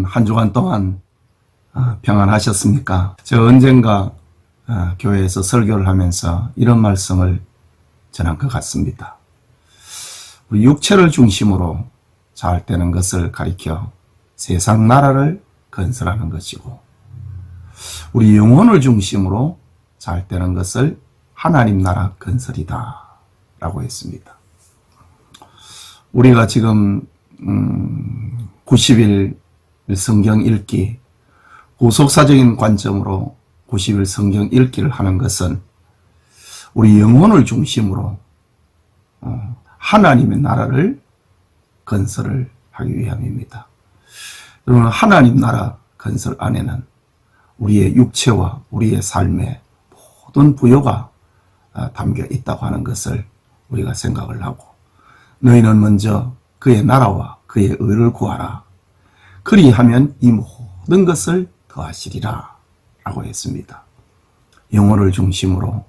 한 주간 동안 평안하셨습니까? 제가 언젠가 교회에서 설교를 하면서 이런 말씀을 전한 것 같습니다. 우리 육체를 중심으로 잘 되는 것을 가리켜 세상 나라를 건설하는 것이고, 우리 영혼을 중심으로 잘 되는 것을 하나님 나라 건설이다 라고 했습니다. 우리가 지금 90일 성경 읽기, 구속사적인 관점으로 90일 성경 읽기를 하는 것은 우리 영혼을 중심으로 하나님의 나라를 건설을 하기 위함입니다. 여러분, 하나님 나라 건설 안에는 우리의 육체와 우리의 삶의 모든 부요가 담겨 있다고 하는 것을 우리가 생각을 하고, 너희는 먼저 그의 나라와 그의 의를 구하라. 그리하면 이 모든 것을 더하시리라 라고 했습니다. 영혼을 중심으로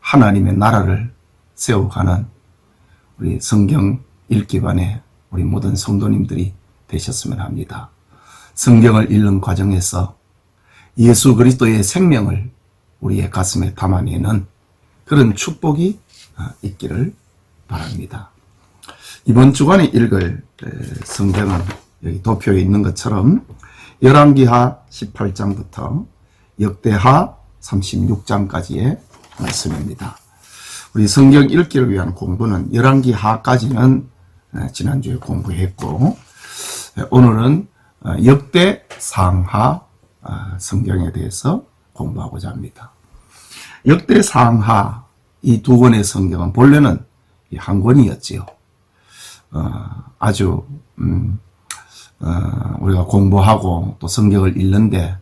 하나님의 나라를 세워가는 우리 성경 읽기반의 우리 모든 성도님들이 되셨으면 합니다. 성경을 읽는 과정에서 예수 그리스도의 생명을 우리의 가슴에 담아내는 그런 축복이 있기를 바랍니다. 이번 주간에 읽을 성경은 여기 도표에 있는 것처럼 열왕기하 18장부터 역대하 36장까지의 말씀입니다. 우리 성경 읽기를 위한 공부는 열왕기하까지는 지난주에 공부했고, 오늘은 역대상하 성경에 대해서 공부하고자 합니다. 역대상하 이 두 권의 성경은 본래는 한 권이었지요. 아주 우리가 공부하고 또 성경을 읽는데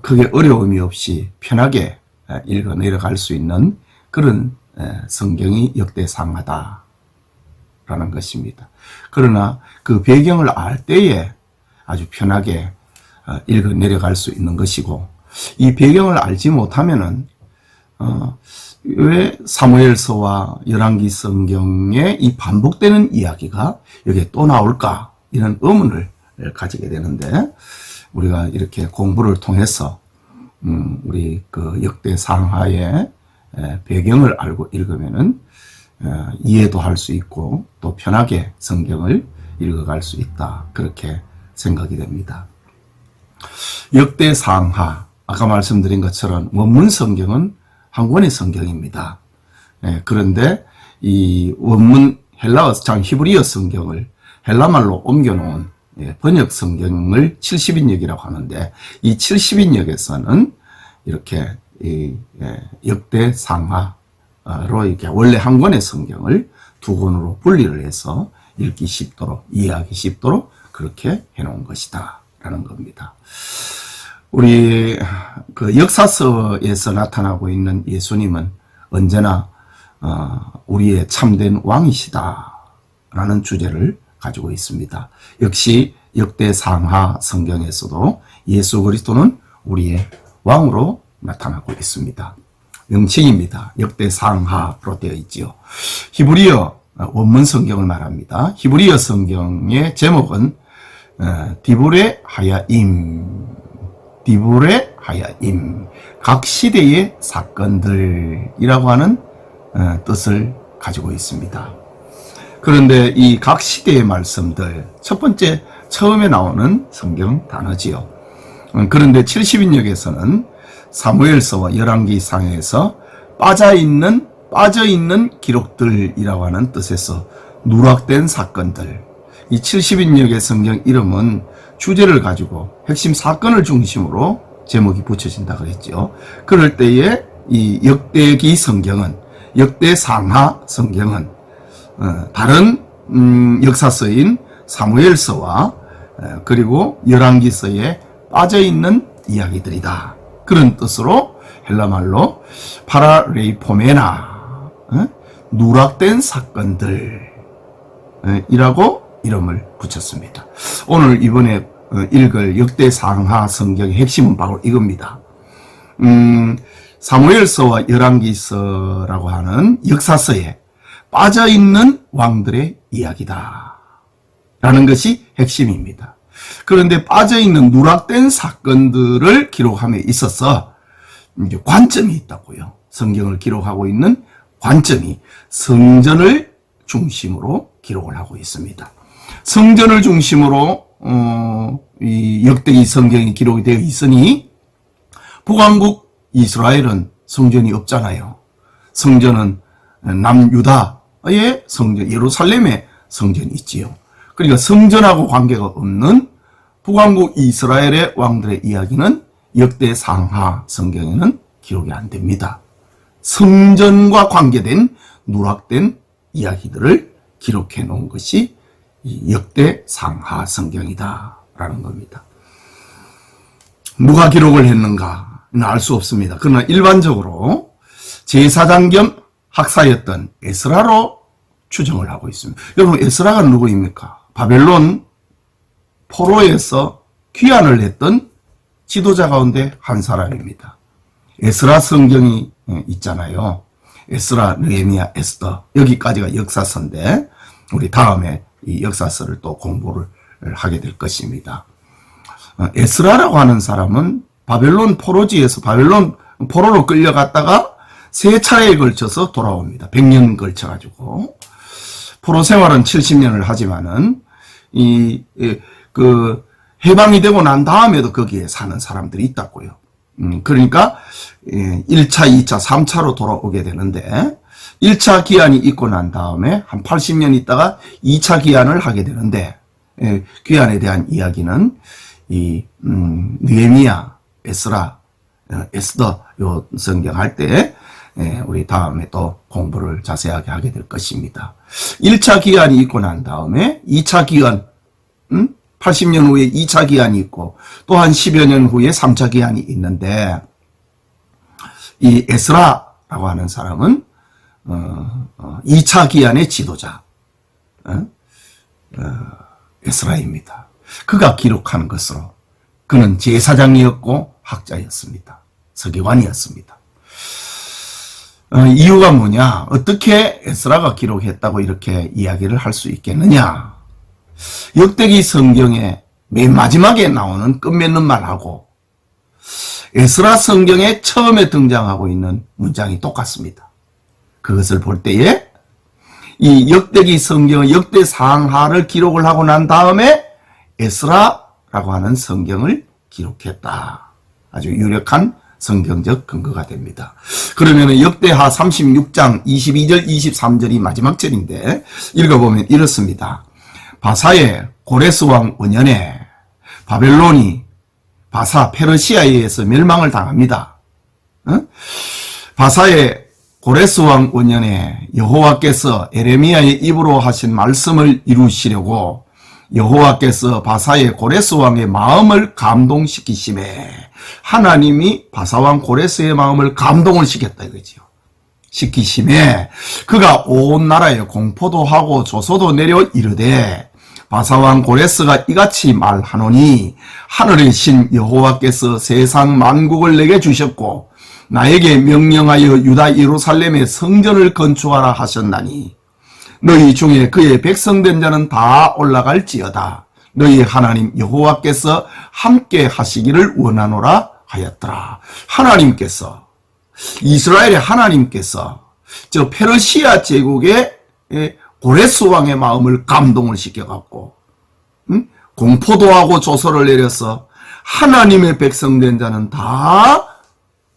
크게 어려움이 없이 편하게 읽어 내려갈 수 있는 그런 성경이 역대상하다라는 것입니다. 그러나 그 배경을 알 때에 아주 편하게 읽어 내려갈 수 있는 것이고, 이 배경을 알지 못하면은 왜 사무엘서와 열왕기 성경에 이 반복되는 이야기가 여기에 또 나올까, 이런 의문을 가지게 되는데, 우리가 이렇게 공부를 통해서 우리 그 역대상하의 배경을 알고 읽으면은 이해도 할 수 있고 또 편하게 성경을 읽어갈 수 있다, 그렇게 생각이 됩니다. 역대상하, 아까 말씀드린 것처럼 원문 성경은 한 권의 성경입니다. 그런데 이 원문 헬라어, 히브리어 성경을 헬라말로 옮겨놓은 번역 성경을 70인역이라고 하는데, 이 70인역에서는 이렇게 역대상하로 이렇게 원래 한 권의 성경을 두 권으로 분리를 해서 읽기 쉽도록, 이해하기 쉽도록 그렇게 해놓은 것이다 라는 겁니다. 우리 그 역사서에서 나타나고 있는 예수님은 언제나 우리의 참된 왕이시다 라는 주제를 가지고 있습니다. 역시 역대상하 성경에서도 예수 그리스도는 우리의 왕으로 나타나고 있습니다. 명칭입니다. 역대상하로 되어 있지요. 히브리어 원문 성경을 말합니다. 히브리어 성경의 제목은 디브레 하야임, 디브레 하야임, 각 시대의 사건들이라고 하는 뜻을 가지고 있습니다. 그런데 이 각 시대의 말씀들, 첫 번째 처음에 나오는 성경 단어지요. 그런데 70인역에서는 사무엘서와 열왕기상에서 빠져있는 기록들이라고 하는 뜻에서 누락된 사건들, 이 70인역의 성경 이름은 주제를 가지고 핵심 사건을 중심으로 제목이 붙여진다 그랬죠. 그럴 때에 이 역대기 성경은, 역대상하 성경은 다른 역사서인 사무엘서와 그리고 열왕기서에 빠져있는 이야기들이다, 그런 뜻으로 헬라말로 파라레이포메나, 누락된 사건들이라고 이름을 붙였습니다. 오늘 이번에 읽을 역대상하 성경의 핵심은 바로 이겁니다. 사무엘서와 열왕기서라고 하는 역사서에 빠져있는 왕들의 이야기다 라는 것이 핵심입니다. 그런데 빠져있는 누락된 사건들을 기록함에 있어서 이제 관점이 있다고요. 성경을 기록하고 있는 관점이 성전을 중심으로 기록을 하고 있습니다. 성전을 중심으로 이 역대기 성경이 기록이 되어 있으니 북왕국 이스라엘은 성전이 없잖아요. 성전은 남유다의 성전, 예루살렘의 성전이 있지요. 그러니까 성전하고 관계가 없는 북왕국 이스라엘의 왕들의 이야기는 역대상하 성경에는 기록이 안 됩니다. 성전과 관계된 누락된 이야기들을 기록해 놓은 것이 이 역대상하 성경이다라는 겁니다. 누가 기록을 했는가는 알 수 없습니다. 그러나 일반적으로 제사장 겸 학사였던 에스라로 추정을 하고 있습니다. 여러분, 에스라가 누구입니까? 바벨론 포로에서 귀환을 했던 지도자 가운데 한 사람입니다. 에스라 성경이 있잖아요. 에스라, 느헤미야, 에스더, 여기까지가 역사서인데 우리 다음에 이 역사서를 또 공부를 하게 될 것입니다. 에스라라고 하는 사람은 바벨론 포로지에서 바벨론 포로로 끌려갔다가 세 차례에 걸쳐서 돌아옵니다. 100년 걸쳐가지고. 포로 생활은 70년을 하지만은, 해방이 되고 난 다음에도 거기에 사는 사람들이 있다고요. 그러니까, 1차, 2차, 3차로 돌아오게 되는데, 1차 기한이 있고 난 다음에 한 80년 있다가 2차 기한을 하게 되는데, 기한에 대한 이야기는 느헤미야, 에스라, 에스더 요 성경 할 때 우리 다음에 또 공부를 자세하게 하게 될 것입니다. 1차 기한이 있고 난 다음에 2차 기한, 80년 후에 2차 기한이 있고 또 한 10여 년 후에 3차 기한이 있는데 이 에스라라고 하는 사람은 2차 기한의 지도자 에스라입니다. 그가 기록한 것으로 그는 제사장이었고 학자였습니다. 서기관이었습니다. 이유가 뭐냐? 어떻게 에스라가 기록했다고 이렇게 이야기를 할 수 있겠느냐? 역대기 성경의 맨 마지막에 나오는 끝맺는 말하고 에스라 성경에 처음에 등장하고 있는 문장이 똑같습니다. 그것을 볼 때에 이 역대기 성경의 역대상하를 기록을 하고 난 다음에 에스라라고 하는 성경을 기록했다. 아주 유력한 성경적 근거가 됩니다. 그러면 역대하 36장 22절 23절이 마지막 절인데 읽어보면 이렇습니다. 바사의 고레스 왕 5년에 바벨론이 바사 페르시아에 의해서 멸망을 당합니다. 바사의 고레스 왕 5년에 여호와께서 에레미야의 입으로 하신 말씀을 이루시려고 여호와께서 바사의 고레스 왕의 마음을 감동시키심에 하나님이 바사 왕 고레스의 마음을 감동을 시켰다 이거지요. 시키심에 그가 온 나라에 공포도 하고 조소도 내려 이르되 바사 왕 고레스가 이같이 말하노니 하늘의 신 여호와께서 세상 만국을 내게 주셨고 나에게 명령하여 유다 예루살렘에 성전을 건축하라 하셨나니 너희 중에 그의 백성된 자는 다 올라갈지어다. 너희 하나님 여호와께서 함께 하시기를 원하노라 하였더라. 하나님께서 이스라엘의 하나님께서 저 페르시아 제국의 고레스 왕의 마음을 감동을 시켜갖고 공포도 하고 조서를 내려서 하나님의 백성된 자는 다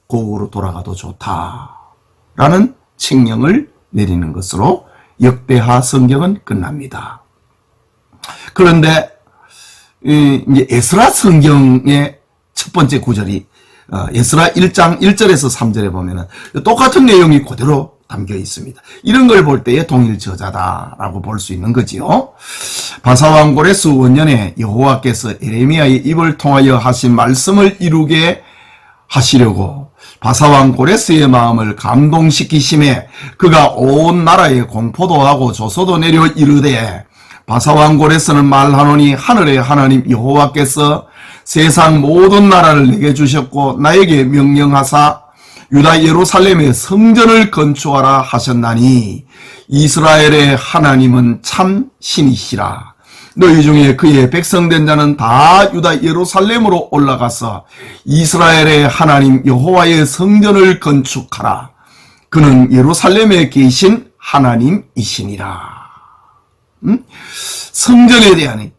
고국으로 돌아가도 좋다라는 칙령을 내리는 것으로 역대하 성경은 끝납니다. 그런데 이제 에스라 성경의 첫 번째 구절이 에스라 1장 1절에서 3절에 보면은 똑같은 내용이 그대로 담겨 있습니다. 이런 걸 볼 때에 동일 저자다라고 볼 수 있는 거지요. 바사왕 고레스 원년에 여호와께서 에레미야의 입을 통하여 하신 말씀을 이루게 하시려고 바사왕 고레스의 마음을 감동시키심에 그가 온 나라에 공포도 하고 조소도 내려 이르되 바사왕 고레스는 말하노니 하늘의 하나님 여호와께서 세상 모든 나라를 내게 주셨고 나에게 명령하사 유다 예루살렘에 성전을 건축하라 하셨나니 이스라엘의 하나님은 참 신이시라. 너희 중에 그의 백성된 자는 다 유다 예루살렘으로 올라가서 이스라엘의 하나님 여호와의 성전을 건축하라. 그는 예루살렘에 계신 하나님이시니라. 성전에 대한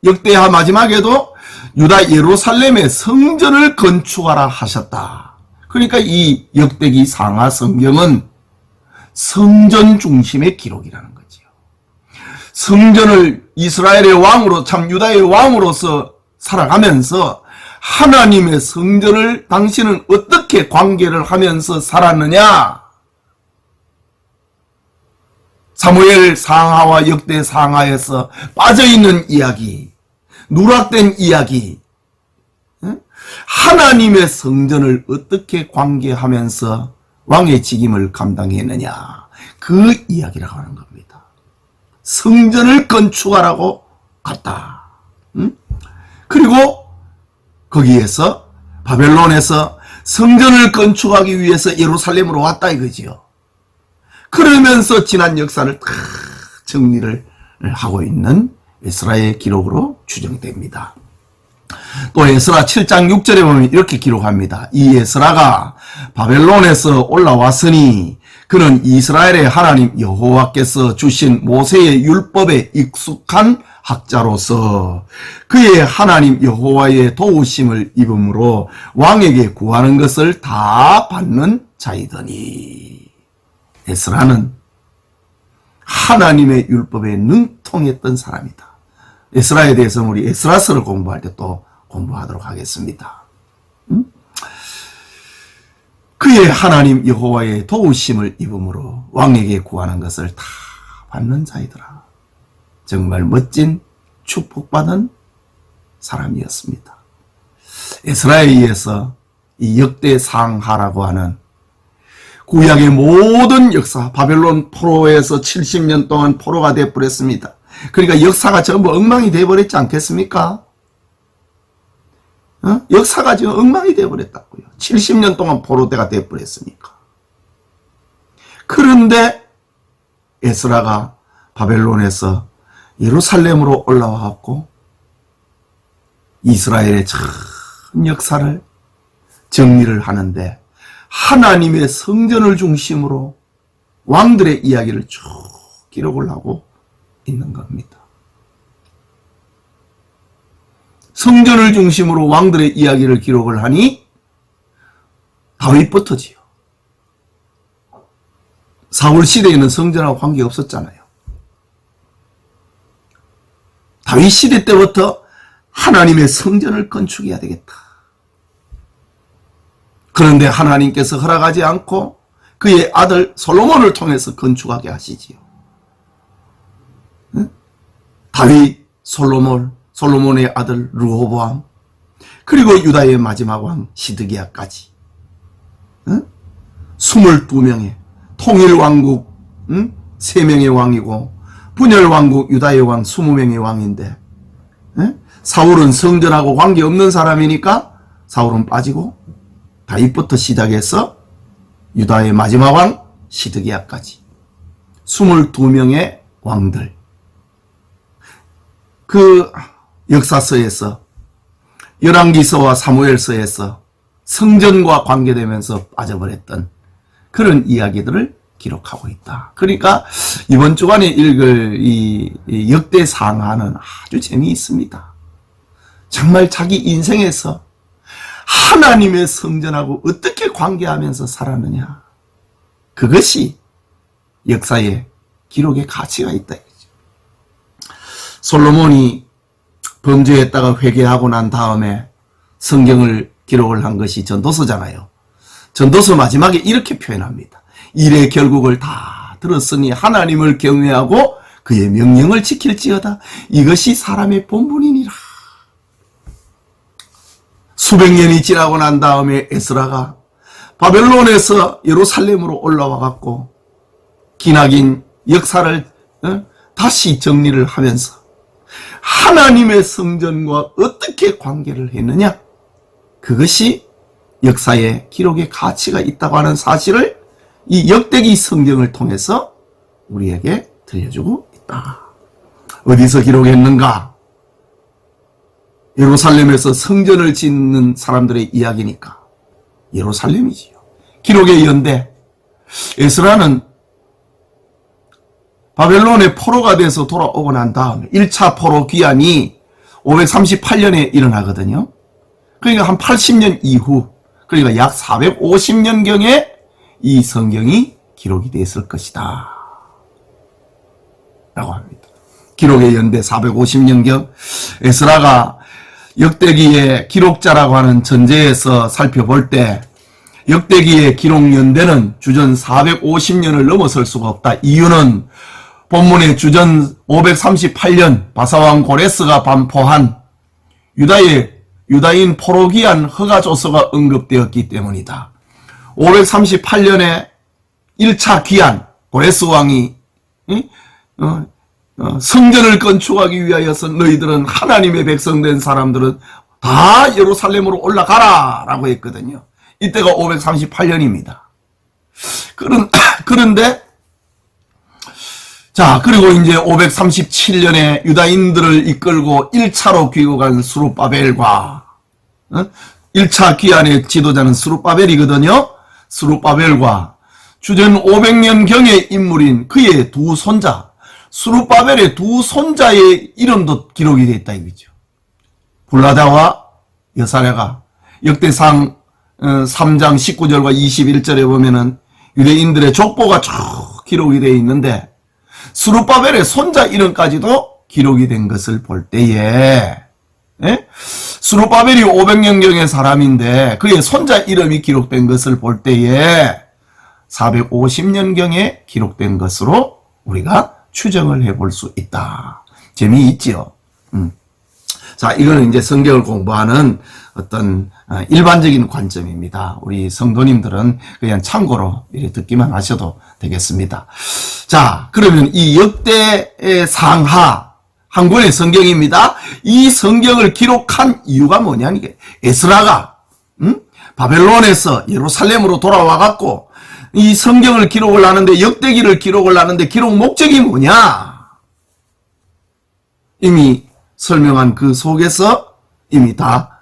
역대하 마지막에도 유다 예루살렘에 성전을 건축하라 하셨다. 그러니까 이 역대기 상하 성경은 성전 중심의 기록이라는 거지요. 성전을 이스라엘의 왕으로, 참 유다의 왕으로서 살아가면서 하나님의 성전을 당신은 어떻게 관계를 하면서 살았느냐? 사무엘 상하와 역대 상하에서 빠져있는 이야기, 누락된 이야기, 하나님의 성전을 어떻게 관계하면서 왕의 직임을 감당했느냐, 그 이야기라고 하는 겁니다. 성전을 건축하라고 갔다. 그리고 거기에서 바벨론에서 성전을 건축하기 위해서 예루살렘으로 왔다 이거지요. 그러면서 지난 역사를 다 정리를 하고 있는 에스라의 기록으로 추정됩니다. 또 에스라 7장 6절에 보면 이렇게 기록합니다. 이 에스라가 바벨론에서 올라왔으니 그는 이스라엘의 하나님 여호와께서 주신 모세의 율법에 익숙한 학자로서 그의 하나님 여호와의 도우심을 입음으로 왕에게 구하는 것을 다 받는 자이더니. 에스라는 하나님의 율법에 능통했던 사람이다. 에스라에 대해서는 우리 에스라서를 공부할 때 또 공부하도록 하겠습니다. 그의 하나님 여호와의 도우심을 입음으로 왕에게 구하는 것을 다 받는 자이더라. 정말 멋진 축복받은 사람이었습니다. 에스라에 의해서 이 역대상하라고 하는 구약의 모든 역사, 바벨론 포로에서 70년 동안 포로가 되어버렸습니다. 그러니까 역사가 전부 엉망이 되어버렸지 않겠습니까? 역사가 지금 엉망이 되어버렸다고요. 70년 동안 포로대가 되어버렸으니까. 그런데 에스라가 바벨론에서 예루살렘으로 올라와갖고 이스라엘의 전 역사를 정리를 하는데 하나님의 성전을 중심으로 왕들의 이야기를 쭉 기록을 하고 있는 겁니다. 성전을 중심으로 왕들의 이야기를 기록을 하니 다윗부터지요. 사울 시대에는 성전하고 관계 없었잖아요. 다윗 시대 때부터 하나님의 성전을 건축해야 되겠다. 그런데 하나님께서 허락하지 않고 그의 아들 솔로몬을 통해서 건축하게 하시지요. 다윗, 솔로몬의 아들 르호보암, 그리고 유다의 마지막 왕 시드기야까지 22명의 통일왕국 3명의 왕이고 분열왕국 유다의 왕 20명의 왕인데 사울은 성전하고 관계없는 사람이니까 사울은 빠지고 다윗부터 시작해서 유다의 마지막 왕 시드기야까지 22명의 왕들, 그 역사서에서 열왕기서와 사무엘서에서 성전과 관계되면서 빠져버렸던 그런 이야기들을 기록하고 있다. 그러니까 이번 주간에 읽을 이 역대상하는 아주 재미있습니다. 정말 자기 인생에서 하나님의 성전하고 어떻게 관계하면서 살았느냐, 그것이 역사의 기록의 가치가 있다. 솔로몬이 범죄했다가 회개하고 난 다음에 성경을 기록을 한 것이 전도서잖아요. 전도서 마지막에 이렇게 표현합니다. 일의 결국을 다 들었으니 하나님을 경외하고 그의 명령을 지킬지어다. 이것이 사람의 본분이니라. 수백 년이 지나고 난 다음에 에스라가 바벨론에서 예루살렘으로 올라와 갖고 기나긴 역사를 다시 정리를 하면서 하나님의 성전과 어떻게 관계를 했느냐, 그것이 역사의 기록의 가치가 있다고 하는 사실을 이 역대기 성경을 통해서 우리에게 들려주고 있다. 어디서 기록했는가? 예루살렘에서 성전을 짓는 사람들의 이야기니까 예루살렘이지요. 기록의 연대. 에스라는 바벨론의 포로가 돼서 돌아오고 난 다음에 1차 포로 귀환이 538년에 일어나거든요. 그러니까 한 80년 이후, 그러니까 약 450년경에 이 성경이 기록이 됐을 것이다 라고 합니다. 기록의 연대 450년경. 에스라가 역대기의 기록자라고 하는 전제에서 살펴볼 때 역대기의 기록 연대는 주전 450년을 넘어설 수가 없다. 이유는 본문의 주전 538년 바사왕 고레스가 반포한 유다인 포로기한 허가조서가 언급되었기 때문이다. 538년에 1차 귀환 고레스 왕이 성전을 건축하기 위하여서 너희들은 하나님의 백성된 사람들은 다 예루살렘으로 올라가라 라고 했거든요. 이때가 538년입니다. 그런데 자, 그리고 이제 537년에 유다인들을 이끌고 1차로 귀국한 스룹바벨과 1차 귀환의 지도자는 스룹바벨이거든요. 스룹바벨과 주전 500년경의 인물인 그의 두 손자 스룹바벨의 두 손자의 이름도 기록이 되어 있다 이거죠. 불라다와 여사랴가 역대상 3장 19절과 21절에 보면은 유대인들의 족보가 쭉 기록이 되어 있는데 스룹바벨의 손자 이름까지도 기록이 된 것을 볼 때에 스룹바벨이 500년경의 사람인데 그의 손자 이름이 기록된 것을 볼 때에 450년경에 기록된 것으로 우리가 추정을 해볼 수 있다. 재미있지요. 자, 이거는 이제 성경을 공부하는 어떤 일반적인 관점입니다. 우리 성도님들은 그냥 참고로 이렇게 듣기만 하셔도 되겠습니다. 자, 그러면 이 역대의 상하 한 권의 성경입니다. 이 성경을 기록한 이유가 뭐냐는 게 에스라가 바벨론에서 예루살렘으로 돌아와 갖고 이 성경을 기록을 하는데 역대기를 기록을 하는데 기록 목적이 뭐냐? 이미 설명한 그 속에서 이미 다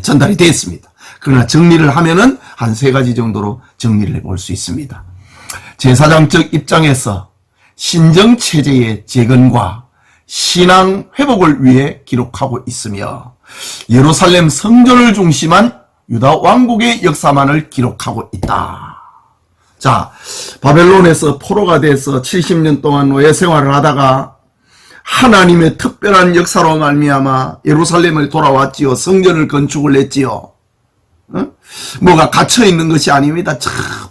전달이 되어 있습니다. 그러나 정리를 하면은 한 세 가지 정도로 정리를 해볼 수 있습니다. 제사장적 입장에서 신정체제의 재건과 신앙 회복을 위해 기록하고 있으며 예루살렘 성전을 중심한 유다 왕국의 역사만을 기록하고 있다. 자, 바벨론에서 포로가 돼서 70년 동안 노예 생활을 하다가 하나님의 특별한 역사로 말미암아 예루살렘에 돌아왔지요. 성전을 건축을 했지요. 뭐가 갇혀 있는 것이 아닙니다.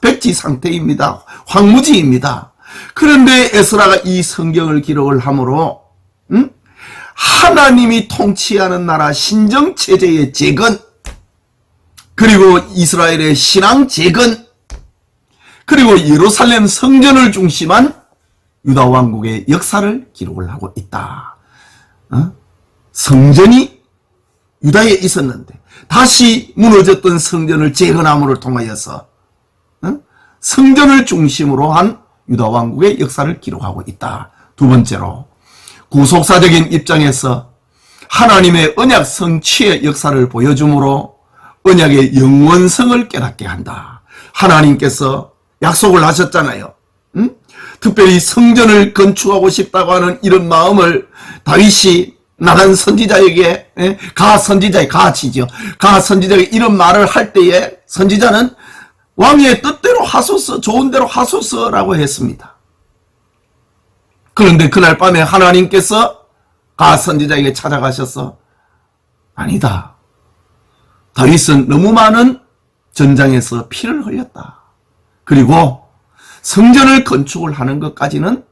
백지 상태입니다. 황무지입니다. 그런데 에스라가 이 성경을 기록을 함으로 하나님이 통치하는 나라 신정체제의 재건, 그리고 이스라엘의 신앙 재건, 그리고 예루살렘 성전을 중심한 유다 왕국의 역사를 기록을 하고 있다. 성전이 유다에 있었는데 다시 무너졌던 성전을 재건함을 통하여서 성전을 중심으로 한 유다 왕국의 역사를 기록하고 있다. 두 번째로 구속사적인 입장에서 하나님의 언약 성취의 역사를 보여주므로 언약의 영원성을 깨닫게 한다. 하나님께서 약속을 하셨잖아요. 특별히 성전을 건축하고 싶다고 하는 이런 마음을 다윗이 나단 선지자에게, 가 선지자의 가치죠. 가 선지자에게 이런 말을 할 때에 선지자는 왕의 뜻대로 하소서, 좋은 대로 하소서라고 했습니다. 그런데 그날 밤에 하나님께서 가 선지자에게 찾아가셔서 아니다. 다윗은 너무 많은 전장에서 피를 흘렸다. 그리고 성전을 건축을 하는 것까지는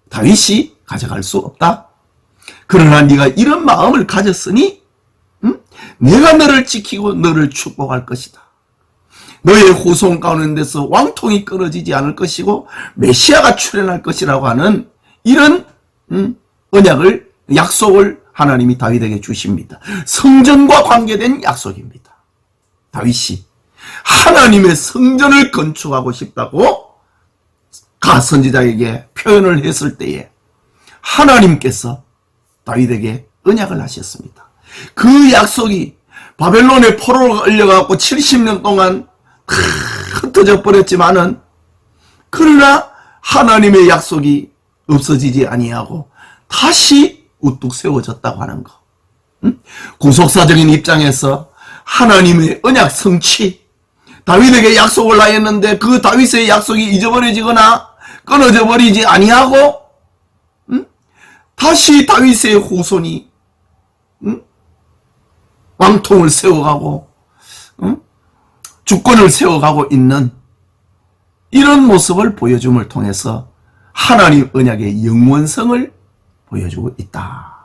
다윗이 가져갈 수 없다. 그러나 네가 이런 마음을 가졌으니 내가 너를 지키고 너를 축복할 것이다. 너의 후손 가운데서 왕통이 끊어지지 않을 것이고 메시아가 출현할 것이라고 하는 이런 언약을, 약속을 하나님이 다윗에게 주십니다. 성전과 관계된 약속입니다. 다윗이 하나님의 성전을 건축하고 싶다고 가 선지자에게 표현을 했을 때에 하나님께서 다윗에게 언약을 하셨습니다. 그 약속이 바벨론의 포로로 끌려가고 70년 동안 흩어져 버렸지만은, 그러나 하나님의 약속이 없어지지 아니하고 다시 우뚝 세워졌다고 하는 거. 구속사적인 입장에서 하나님의 언약 성취, 다윗에게 약속을 하였는데 그 다윗의 약속이 잊어버려지거나 끊어져 버리지 아니하고, 다시 다윗의 후손이 왕통을 세워가고 주권을 세워가고 있는 이런 모습을 보여줌을 통해서 하나님 언약의 영원성을 보여주고 있다.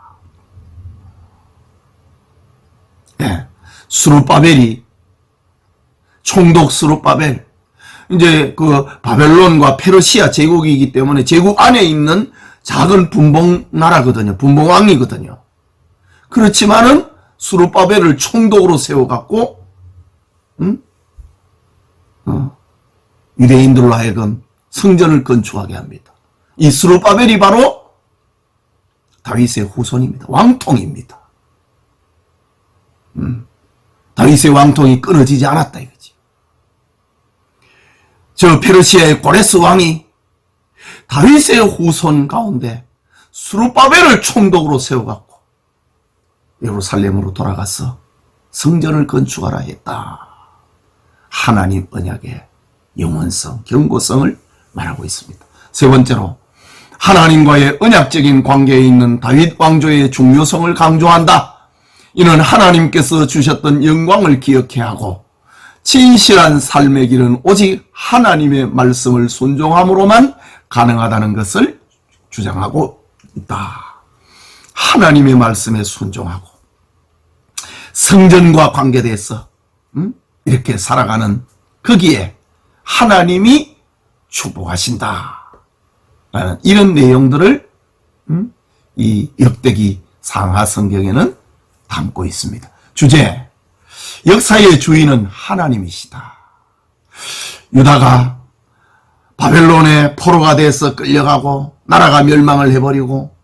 네. 스룹바벨이, 총독 스룹바벨, 이제 그 바벨론과 페르시아 제국이기 때문에 제국 안에 있는 작은 분봉 나라거든요. 분봉왕이거든요. 그렇지만은 스룹바벨을 총독으로 세워갖고 유대인들로 하여금 성전을 건축하게 합니다. 이 스룹바벨이 바로 다윗의 후손입니다. 왕통입니다. 다윗의 왕통이 끊어지지 않았다 이거지. 저 페르시아의 고레스 왕이 다윗의 후손 가운데 스룹바벨을 총독으로 세워갖고 예루살렘으로 돌아가서 성전을 건축하라 했다. 하나님 언약의 영원성, 견고성을 말하고 있습니다. 세 번째로, 하나님과의 언약적인 관계에 있는 다윗 왕조의 중요성을 강조한다. 이는 하나님께서 주셨던 영광을 기억해야 하고 진실한 삶의 길은 오직 하나님의 말씀을 순종함으로만 가능하다는 것을 주장하고 있다. 하나님의 말씀에 순종하고 성전과 관계돼서 이렇게 살아가는 거기에 하나님이 축복하신다 라는 이런 내용들을 이 역대기 상하 성경에는 담고 있습니다. 주제, 역사의 주인은 하나님이시다. 유다가 바벨론의 포로가 돼서 끌려가고 나라가 멸망을 해버리고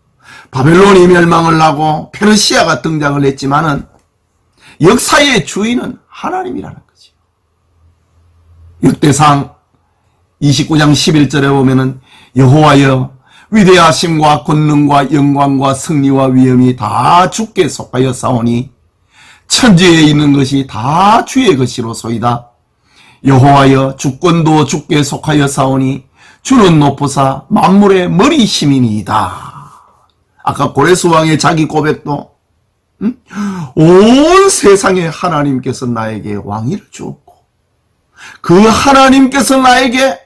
바벨론이 멸망을 하고 페르시아가 등장을 했지만은 역사의 주인은 하나님이라는 거지. 역대상 29장 11절에 보면은 여호와여, 위대하심과 권능과 영광과 승리와 위엄이 다 주께 속하여 싸우니 천지에 있는 것이 다 주의 것이로소이다. 여호와여, 주권도 주께 속하여 싸우니 주는 높으사 만물의 머리심이니이다. 아까 고레스 왕의 자기 고백도 온 세상에 하나님께서 나에게 왕위를 주었고 그 하나님께서 나에게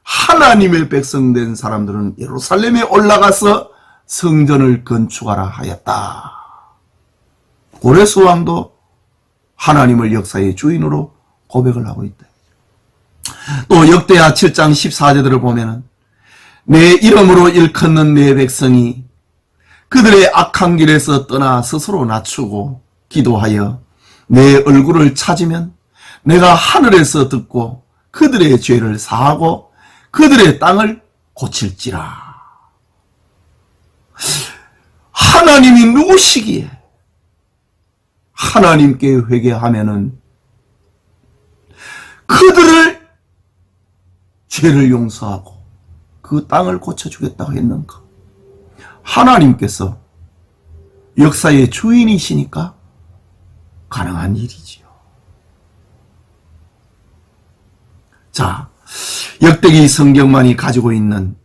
하나님의 백성 된 사람들은 예루살렘에 올라가서 성전을 건축하라 하였다. 고레스 왕도 하나님을 역사의 주인으로 고백을 하고 있다. 또 역대하 7장 14절을 보면은 내 이름으로 일컫는 내 백성이 그들의 악한 길에서 떠나 스스로 낮추고 기도하여 내 얼굴을 찾으면 내가 하늘에서 듣고 그들의 죄를 사하고 그들의 땅을 고칠지라. 하나님이 누구시기에 하나님께 회개하면은 그들을 죄를 용서하고 그 땅을 고쳐주겠다고 했는가? 하나님께서 역사의 주인이시니까 가능한 일이지요. 자, 역대기 성경만이 가지고 있는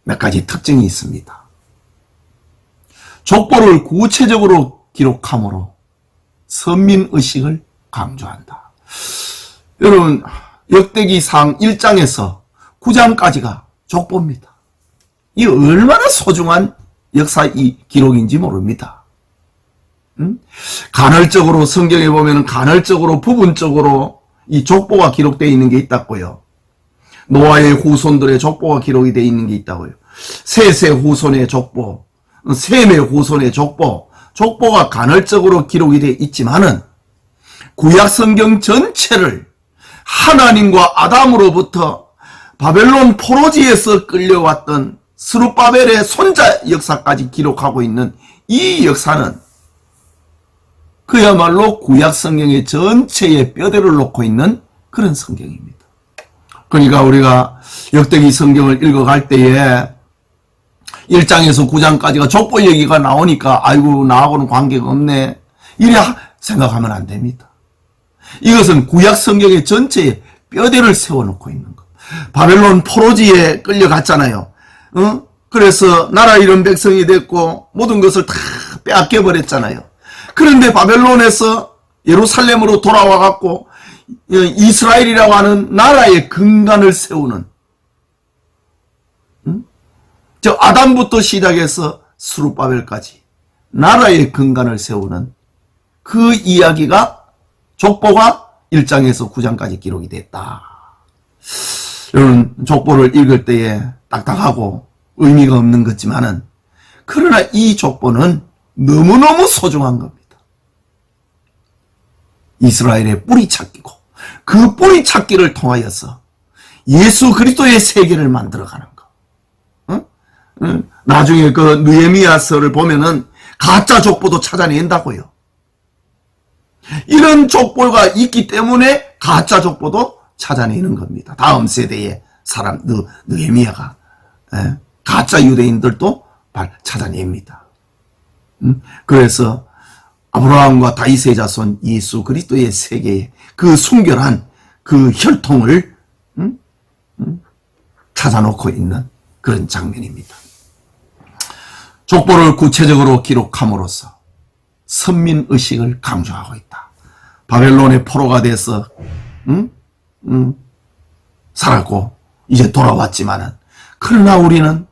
몇 가지 특징이 있습니다. 족보를 구체적으로 기록함으로 선민의식을 강조한다. 여러분, 역대기상 1장에서 9장까지가 족보입니다. 이 얼마나 소중한 역사 이 기록인지 모릅니다. 간헐적으로 성경에 보면 간헐적으로 부분적으로 이 족보가 기록되어 있는 게 있다고요. 노아의 후손들의 족보가 기록이 되어 있는 게 있다고요. 셋의 후손의 족보, 셈의 후손의 족보, 족보가 간헐적으로 기록이 되어 있지만은 구약 성경 전체를 하나님과 아담으로부터 바벨론 포로지에서 끌려왔던 스룹바벨의 손자 역사까지 기록하고 있는 이 역사는 그야말로 구약 성경의 전체의 뼈대를 놓고 있는 그런 성경입니다. 그러니까 우리가 역대기 성경을 읽어갈 때에 1장에서 9장까지가 족보 얘기가 나오니까 아이고 나하고는 관계가 없네 이래 생각하면 안 됩니다. 이것은 구약 성경의 전체에 뼈대를 세워놓고 있는 것. 바벨론 포로지에 끌려갔잖아요. 그래서 나라 잃은 백성이 됐고 모든 것을 다 빼앗겨 버렸잖아요. 그런데 바벨론에서 예루살렘으로 돌아와 갖고 이스라엘이라고 하는 나라의 근간을 세우는 저 아담부터 시작해서 스룹바벨까지 나라의 근간을 세우는 그 이야기가 족보가 1장에서 9장까지 기록이 됐다. 여러분 족보를 읽을 때에 딱딱하고 의미가 없는 것지만은 그러나 이 족보는 너무너무 소중한 겁니다. 이스라엘의 뿌리 찾기고 그 뿌리 찾기를 통하여서 예수 그리스도의 세계를 만들어가는 거. 나중에 그 느헤미야서를 보면은 가짜 족보도 찾아낸다고요. 이런 족보가 있기 때문에 가짜 족보도 찾아내는 겁니다. 다음 세대의 사람 느헤미야가 가짜 유대인들도 찾아냅니다. 그래서 아브라함과 다윗의 자손 예수 그리스도의 세계에 그 순결한 그 혈통을 찾아놓고 있는 그런 장면입니다. 족보를 구체적으로 기록함으로써 선민의식을 강조하고 있다. 바벨론의 포로가 돼서 살았고 이제 돌아왔지만은 그러나 우리는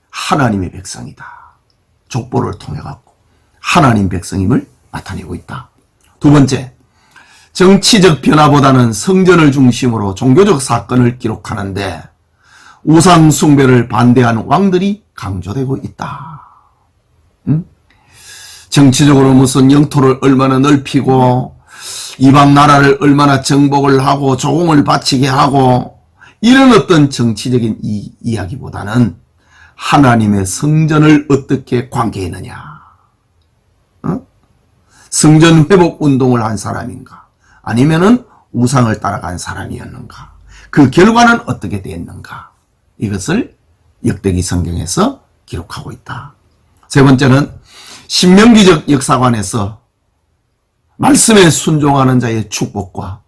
하나님의 백성이다. 족보를 통해 갖고 하나님 백성임을 나타내고 있다. 두 번째, 정치적 변화보다는 성전을 중심으로 종교적 사건을 기록하는데 우상 숭배를 반대하는 왕들이 강조되고 있다. 정치적으로 무슨 영토를 얼마나 넓히고 이방 나라를 얼마나 정복을 하고 조공을 바치게 하고 이런 어떤 정치적인 이야기보다는 하나님의 성전을 어떻게 관계했느냐. 성전 회복 운동을 한 사람인가 아니면은 우상을 따라간 사람이었는가 그 결과는 어떻게 됐는가 이것을 역대기 성경에서 기록하고 있다. 세 번째는 신명기적 역사관에서 말씀에 순종하는 자의 축복과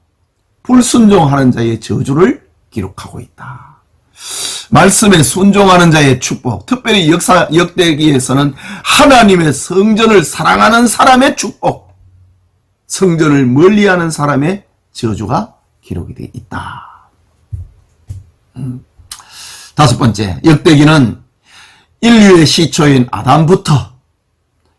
불순종하는 자의 저주를 기록하고 있다. 말씀에 순종하는 자의 축복, 특별히 역대기에서는 하나님의 성전을 사랑하는 사람의 축복, 성전을 멀리하는 사람의 저주가 기록이 되어 있다. 다섯 번째, 역대기는 인류의 시초인 아담부터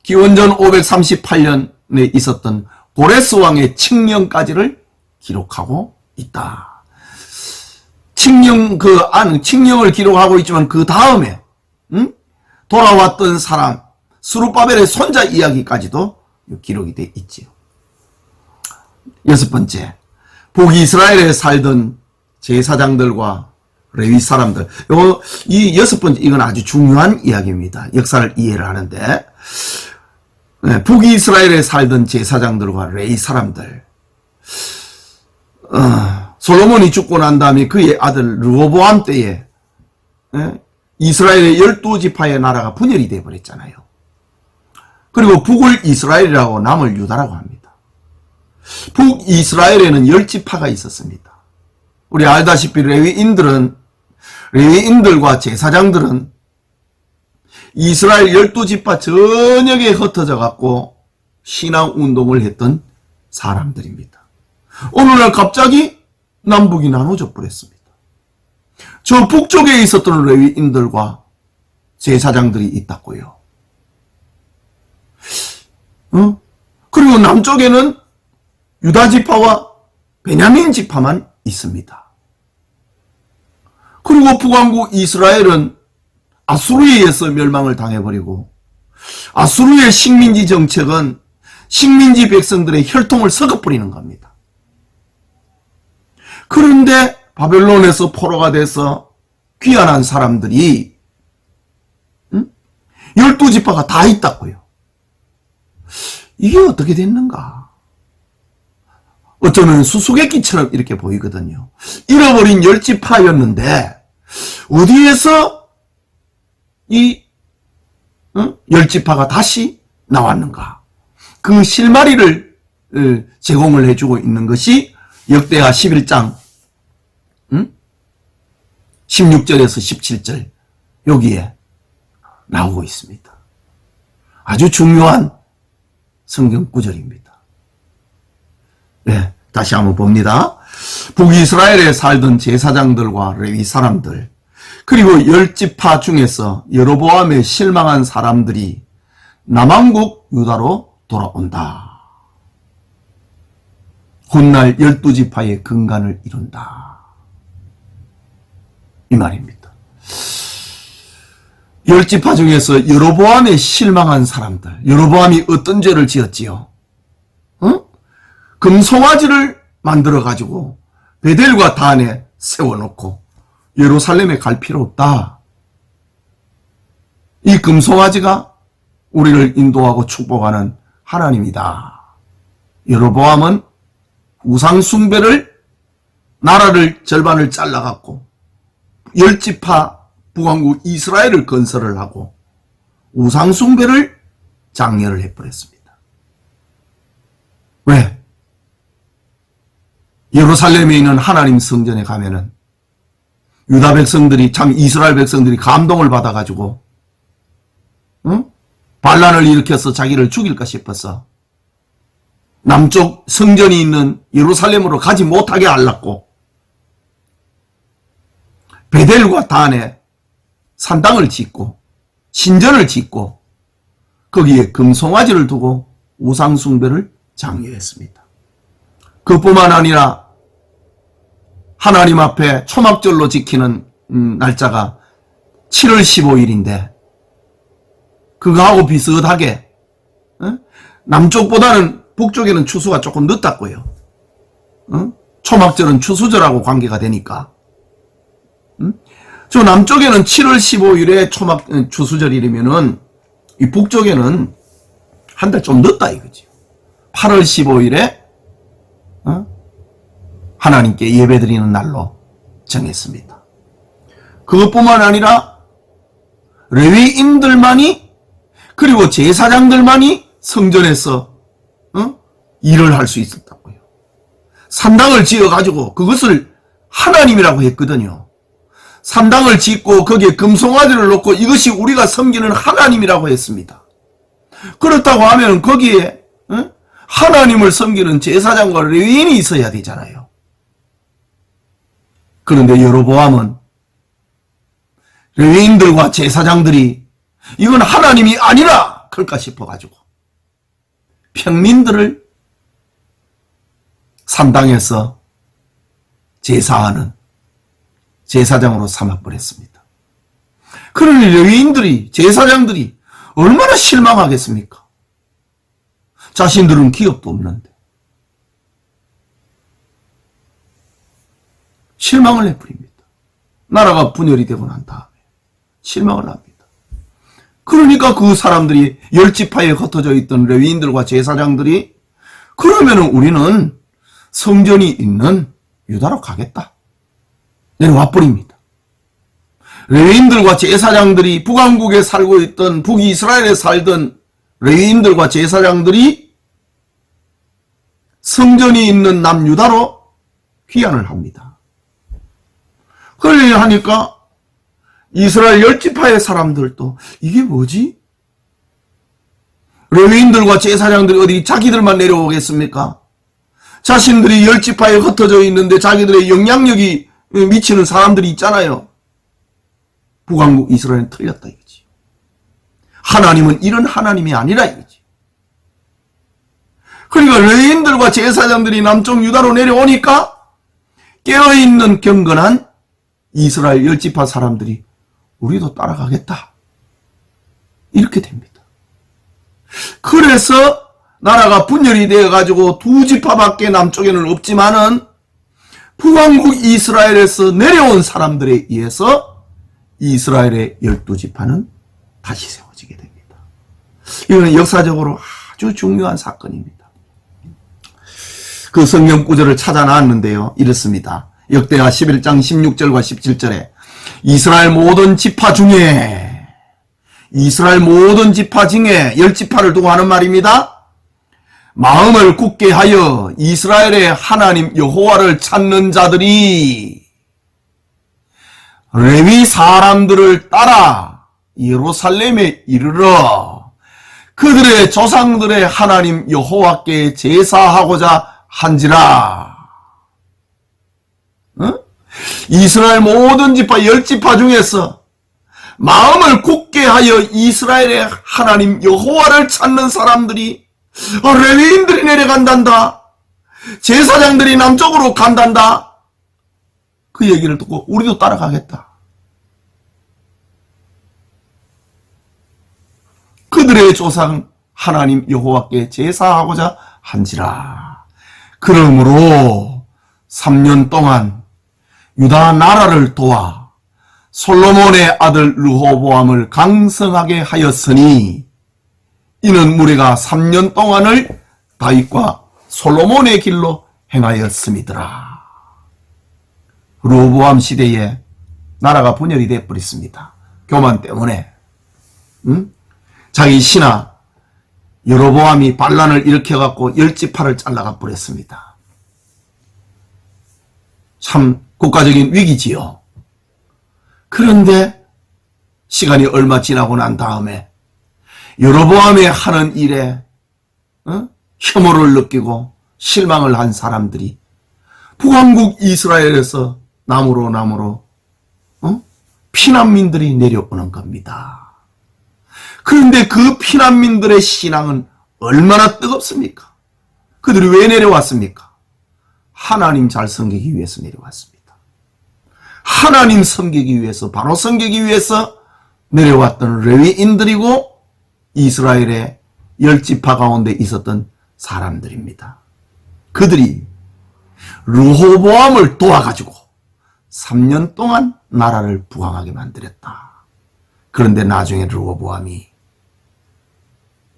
기원전 538년에 있었던 고레스 왕의 칙령까지를 기록하고 있다. 칙령을 기록하고 있지만 그 다음에 돌아왔던 사람 스룹바벨의 손자 이야기까지도 기록이 되어 있지요. 여섯 번째, 북이스라엘에 살던 제사장들과 레위 사람들. 이 여섯 번째, 이건 아주 중요한 이야기입니다. 역사를 이해를 하는데, 북이스라엘에 살던 제사장들과 레위 사람들. 솔로몬이 죽고 난 다음에 그의 아들 르호보암 때에 이스라엘의 12지파의 나라가 분열이 되어버렸잖아요. 그리고 북을 이스라엘이라고 남을 유다라고 합니다. 북이스라엘에는 10지파가 있었습니다. 우리 알다시피 레위인들과 제사장들은 이스라엘 12지파 전역에 흩어져 갖고 신앙운동을 했던 사람들입니다. 어느 날 갑자기 남북이 나눠져 버렸습니다. 저 북쪽에 있었던 레위인들과 제사장들이 있다고요. 그리고 남쪽에는 유다지파와 베냐민 지파만 있습니다. 그리고 북왕국 이스라엘은 아수르에 의해서 멸망을 당해버리고 아수르의 식민지 정책은 식민지 백성들의 혈통을 섞어버리는 겁니다. 그런데 바벨론에서 포로가 돼서 귀환한 사람들이 12지파가 다 있다고요. 이게 어떻게 됐는가? 어쩌면 수수께끼처럼 이렇게 보이거든요. 잃어버린 10지파였는데 어디에서 이 10지파가 다시 나왔는가? 그 실마리를 제공을 해주고 있는 것이 역대하 11장 16절에서 17절 여기에 나오고 있습니다. 아주 중요한 성경 구절입니다. 네, 다시 한번 봅니다. 북이스라엘에 살던 제사장들과 레위 사람들 그리고 10지파 중에서 여로보암에 실망한 사람들이 남왕국 유다로 돌아온다. 훗날 12지파의 근간을 이룬다. 이 말입니다. 10지파 중에서 여로보암에 실망한 사람들, 여로보암이 어떤 죄를 지었지요? 금송아지를 만들어가지고 베델과 단에 세워놓고 예루살렘에 갈 필요 없다. 이 금송아지가 우리를 인도하고 축복하는 하나님이다. 여로보암은 우상숭배를 나라를 절반을 잘라갖고 10지파 북왕국 이스라엘을 건설을 하고 우상숭배를 장려를 해버렸습니다. 왜? 예루살렘에 있는 하나님 성전에 가면은 유다 백성들이 참 이스라엘 백성들이 감동을 받아가지고 반란을 일으켜서 자기를 죽일까 싶어서 남쪽 성전이 있는 예루살렘으로 가지 못하게 하려고 베델과 단에 산당을 짓고 신전을 짓고 거기에 금송아지를 두고 우상숭배를 장려했습니다. 그뿐만 아니라 하나님 앞에 초막절로 지키는 날짜가 7월 15일인데 그거하고 비슷하게 남쪽보다는 북쪽에는 추수가 조금 늦었고요. 초막절은 추수절하고 관계가 되니까 저 남쪽에는 7월 15일에 추수절이라면은 이 북쪽에는 한 달 좀 늦다 이거죠. 8월 15일에 하나님께 예배드리는 날로 정했습니다. 그것뿐만 아니라 레위인들만이 그리고 제사장들만이 성전에서 일을 할 수 있었다고요. 산당을 지어가지고 그것을 하나님이라고 했거든요. 산당을 짓고 거기에 금송아지를 놓고 이것이 우리가 섬기는 하나님이라고 했습니다. 그렇다고 하면 거기에 하나님을 섬기는 제사장과 레위인이 있어야 되잖아요. 그런데 여로보암은 레위인들과 제사장들이 이건 하나님이 아니라 그럴까 싶어가지고 평민들을 산당에서 제사하는 제사장으로 삼아버렸습니다. 그러니 레위인들이 제사장들이 얼마나 실망하겠습니까? 자신들은 기업도 없는데 실망을 해버립니다. 나라가 분열이 되고 난 다음에 실망을 합니다. 그러니까 그 사람들이 10지파에 흩어져 있던 레위인들과 제사장들이 그러면은 우리는 성전이 있는 유다로 가겠다. 내려와 버립니다. 레위인들과 제사장들이 북왕국에 살고 있던 북이스라엘에 살던 레위인들과 제사장들이 성전이 있는 남유다로 귀환을 합니다. 그러려 하니까 이스라엘 10지파의 사람들도 이게 뭐지? 레위인들과 제사장들이 어디 자기들만 내려오겠습니까? 자신들이 10지파에 흩어져 있는데 자기들의 영향력이 미치는 사람들이 있잖아요. 북왕국 이스라엘은 틀렸다 이거지. 하나님은 이런 하나님이 아니라 이거지. 그러니까 레위인들과 제사장들이 남쪽 유다로 내려오니까 깨어있는 경건한 이스라엘 10지파 사람들이 우리도 따라가겠다. 이렇게 됩니다. 그래서 나라가 분열이 되어가지고 2지파밖에 남쪽에는 없지만은 북왕국 이스라엘에서 내려온 사람들에 의해서 이스라엘의 12지파는 다시 세워지게 됩니다. 이거는 역사적으로 아주 중요한 사건입니다. 그 성경 구절을 찾아 나왔는데요. 이렇습니다. 역대하 11장 16절과 17절에 이스라엘 모든 지파 중에 10지파를 두고 하는 말입니다. 마음을 굳게 하여 이스라엘의 하나님 여호와를 찾는 자들이 레위 사람들을 따라 예루살렘에 이르러 그들의 조상들의 하나님 여호와께 제사하고자 한지라. 이스라엘 모든 지파 10지파 중에서 마음을 굳게 하여 이스라엘의 하나님 여호와를 찾는 사람들이 레위인들이 내려간단다. 제사장들이 남쪽으로 간단다. 그 얘기를 듣고 우리도 따라가겠다. 그들의 조상 하나님 여호와께 제사하고자 한지라. 그러므로 3년 동안 유다 나라를 도와 솔로몬의 아들 르호보암을 강성하게 하였으니 이는 무리가 3년 동안을 다윗과 솔로몬의 길로 행하였음이더라. 르호보암 시대에 나라가 분열이 되어버렸습니다. 교만 때문에. 자기 신하 여로보암이 반란을 일으켜갖고 10지파를 잘라가 버렸습니다. 참 국가적인 위기지요. 그런데 시간이 얼마 지나고 난 다음에 여로보암이 하는 일에 혐오를 느끼고 실망을 한 사람들이 북왕국 이스라엘에서 남으로 피난민들이 내려오는 겁니다. 그런데 그 피난민들의 신앙은 얼마나 뜨겁습니까? 그들이 왜 내려왔습니까? 하나님 잘 섬기기 위해서 내려왔습니다. 하나님 섬기기 위해서, 바로 섬기기 위해서 내려왔던 레위인들이고 이스라엘의 10지파 가운데 있었던 사람들입니다. 그들이 르호보암을 도와가지고 3년 동안 나라를 부강하게 만들었다. 그런데 나중에 르호보암이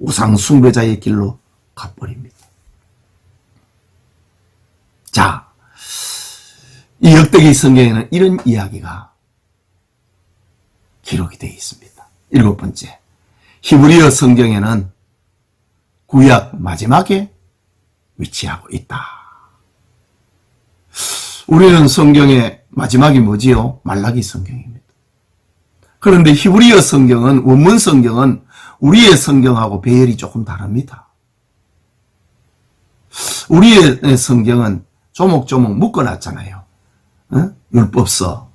우상 숭배자의 길로 가버립니다. 자, 이 역대기 성경에는 이런 이야기가 기록이 되어 있습니다. 7번째, 히브리어 성경에는 구약 마지막에 위치하고 있다. 우리는 성경의 마지막이 뭐지요? 말라기 성경입니다. 그런데 히브리어 성경은, 원문 성경은 우리의 성경하고 배열이 조금 다릅니다. 우리의 성경은 조목조목 묶어놨잖아요. 율법서,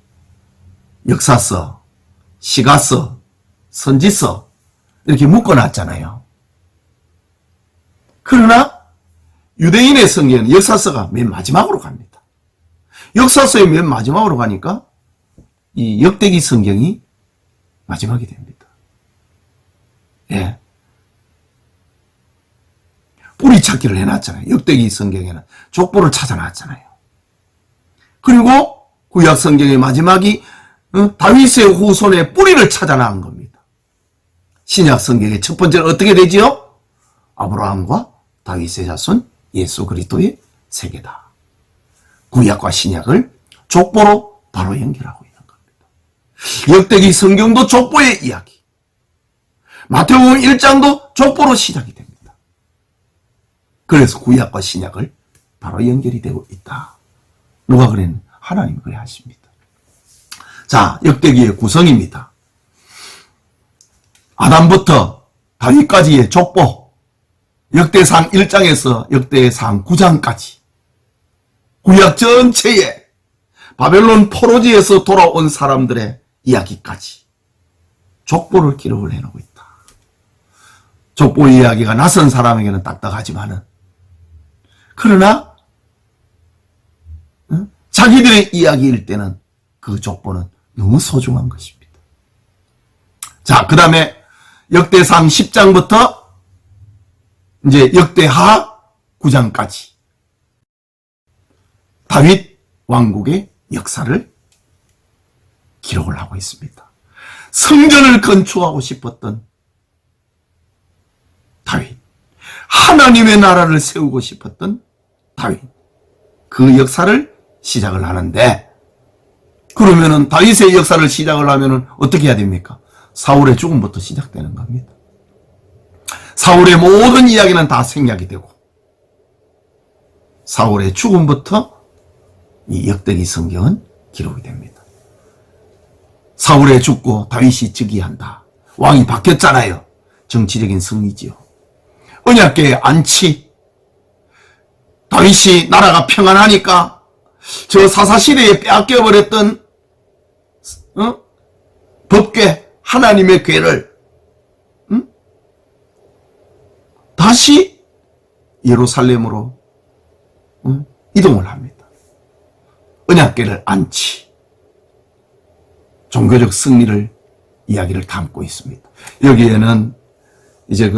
역사서, 시가서, 선지서 이렇게 묶어놨잖아요. 그러나 유대인의 성경은 역사서가 맨 마지막으로 갑니다. 역사서의 맨 마지막으로 가니까 이 역대기 성경이 마지막이 됩니다. 예. 뿌리 찾기를 해놨잖아요. 역대기 성경에는 족보를 찾아놨잖아요. 그리고 구약 성경의 마지막이 다윗의 후손의 뿌리를 찾아나온 겁니다. 신약 성경의 첫 번째는 어떻게 되지요? 아브라함과 다윗의 자손 예수 그리스도의 세계다. 구약과 신약을 족보로 바로 연결하고 있는 겁니다. 역대기 성경도 족보의 이야기. 마태복음 1장도 족보로 시작이 됩니다. 그래서 구약과 신약을 바로 연결이 되고 있다. 누가 그랬는? 하나님이 그래 하십니다. 자, 역대기의 구성입니다. 아담부터 다윗까지의 족보, 역대상 1장에서 역대상 9장까지 구약 전체에 바벨론 포로지에서 돌아온 사람들의 이야기까지 족보를 기록을 해놓고 있다. 족보 이야기가 낯선 사람에게는 딱딱하지만은 그러나 자기들의 이야기일 때는 그 족보는 너무 소중한 것입니다. 자, 그 다음에 역대상 10장부터 이제 역대하 9장까지 다윗 왕국의 역사를 기록을 하고 있습니다. 성전을 건축하고 싶었던 다윗. 하나님의 나라를 세우고 싶었던 다윗. 그 역사를 시작을 하는데, 그러면은 다윗의 역사를 시작을 하면은 어떻게 해야 됩니까? 사울의 죽음부터 시작되는 겁니다. 사울의 모든 이야기는 다 생략이 되고, 사울의 죽음부터 이 역대기 성경은 기록이 됩니다. 사울의 죽고 다윗이 즉위한다. 왕이 바뀌었잖아요. 정치적인 승리지요. 언약궤의 안치. 다윗이 나라가 평안하니까 저 사사시대에 빼앗겨버렸던 법궤, 하나님의 궤를 다시 예루살렘으로 이동을 합니다. 언약궤를 안치. 종교적 승리를 이야기를 담고 있습니다. 여기에는 이제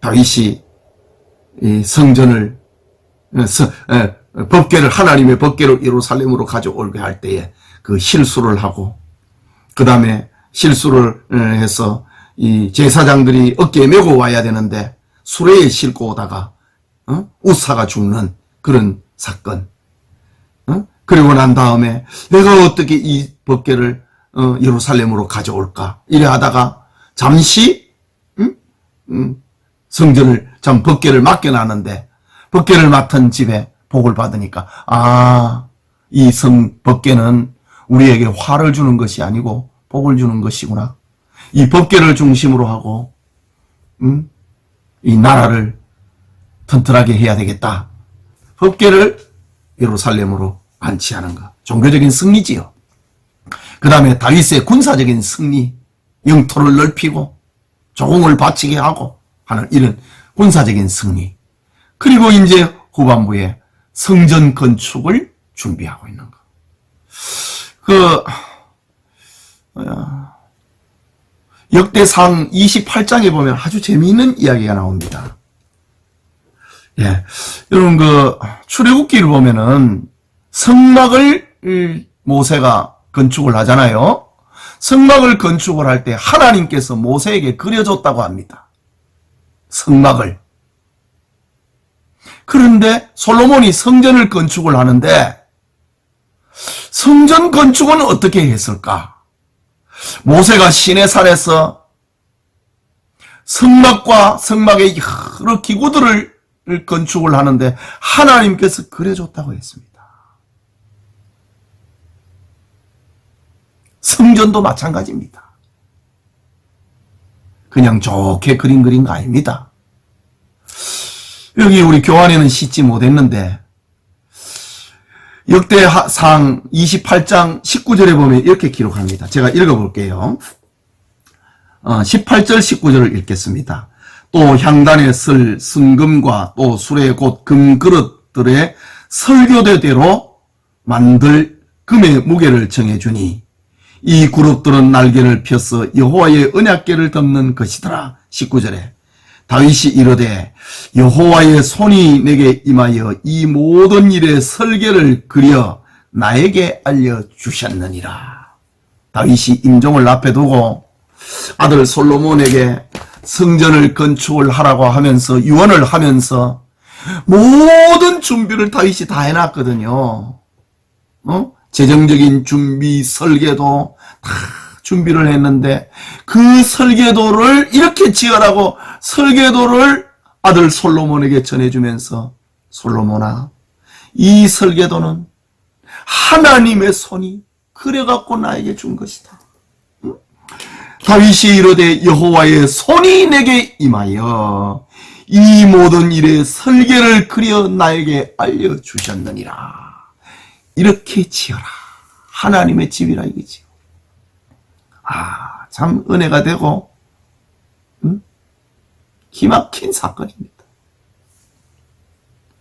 다윗이 이 성전을 법궤를 하나님의 법궤로 예루살렘으로 가져오게 할 때에 그 실수를 하고, 그 다음에 실수를 해서 이 제사장들이 어깨에 메고 와야 되는데 수레에 싣고 오다가 우사가 죽는 그런 사건. 그리고 난 다음에 내가 어떻게 이 법궤를 예루살렘으로 가져올까 이래 하다가 잠시 성전을 법궤를 맡겨놨는데, 법궤를 맡은 집에 복을 받으니까 이 법궤는 우리에게 화를 주는 것이 아니고 복을 주는 것이구나. 이 법궤를 중심으로 하고 이 나라를 튼튼하게 해야 되겠다. 법궤를 예루살렘으로 안치하는 것. 종교적인 승리지요. 그 다음에 다윗의 군사적인 승리, 영토를 넓히고 조공을 바치게 하고 하는 이런 군사적인 승리. 그리고 이제 후반부에 성전 건축을 준비하고 있는 것. 역대상 28장에 보면 아주 재미있는 이야기가 나옵니다. 예. 여러분, 출애굽기를 보면은 성막을 모세가 건축을 하잖아요. 성막을 건축을 할 때 하나님께서 모세에게 그려줬다고 합니다. 성막을. 그런데 솔로몬이 성전을 건축을 하는데 성전 건축은 어떻게 했을까? 모세가 시내산에서 성막과 성막의 여러 기구들을 건축을 하는데 하나님께서 그려줬다고 했습니다. 성전도 마찬가지입니다. 그냥 좋게 그린 거 아닙니다. 여기 우리 교환에는 싣지 못했는데 역대상 28장 19절에 보면 이렇게 기록합니다. 제가 읽어볼게요. 18절 19절을 읽겠습니다. 또 향단에 쓸 순금과 또 수레 곧 금그릇들의 설교대대로 만들 금의 무게를 정해주니 이 그룹들은 날개를 펴서 여호와의 언약궤를 덮는 것이더라. 19절에 다윗이 이르되 여호와의 손이 내게 임하여 이 모든 일의 설계를 그려 나에게 알려주셨느니라. 다윗이 임종을 앞에 두고 아들 솔로몬에게 성전을 건축을 하라고 하면서 유언을 하면서 모든 준비를 다윗이 다 해놨거든요. 재정적인 준비, 설계도 다 준비를 했는데 그 설계도를 이렇게 지어라고 설계도를 아들 솔로몬에게 전해주면서 솔로몬아, 이 설계도는 하나님의 손이 그려갖고 나에게 준 것이다. 다윗이 이르되 여호와의 손이 내게 임하여 이 모든 일의 설계를 그려 나에게 알려주셨느니라. 이렇게 지어라. 하나님의 집이라 이거지. 참 은혜가 되고 기막힌 사건입니다.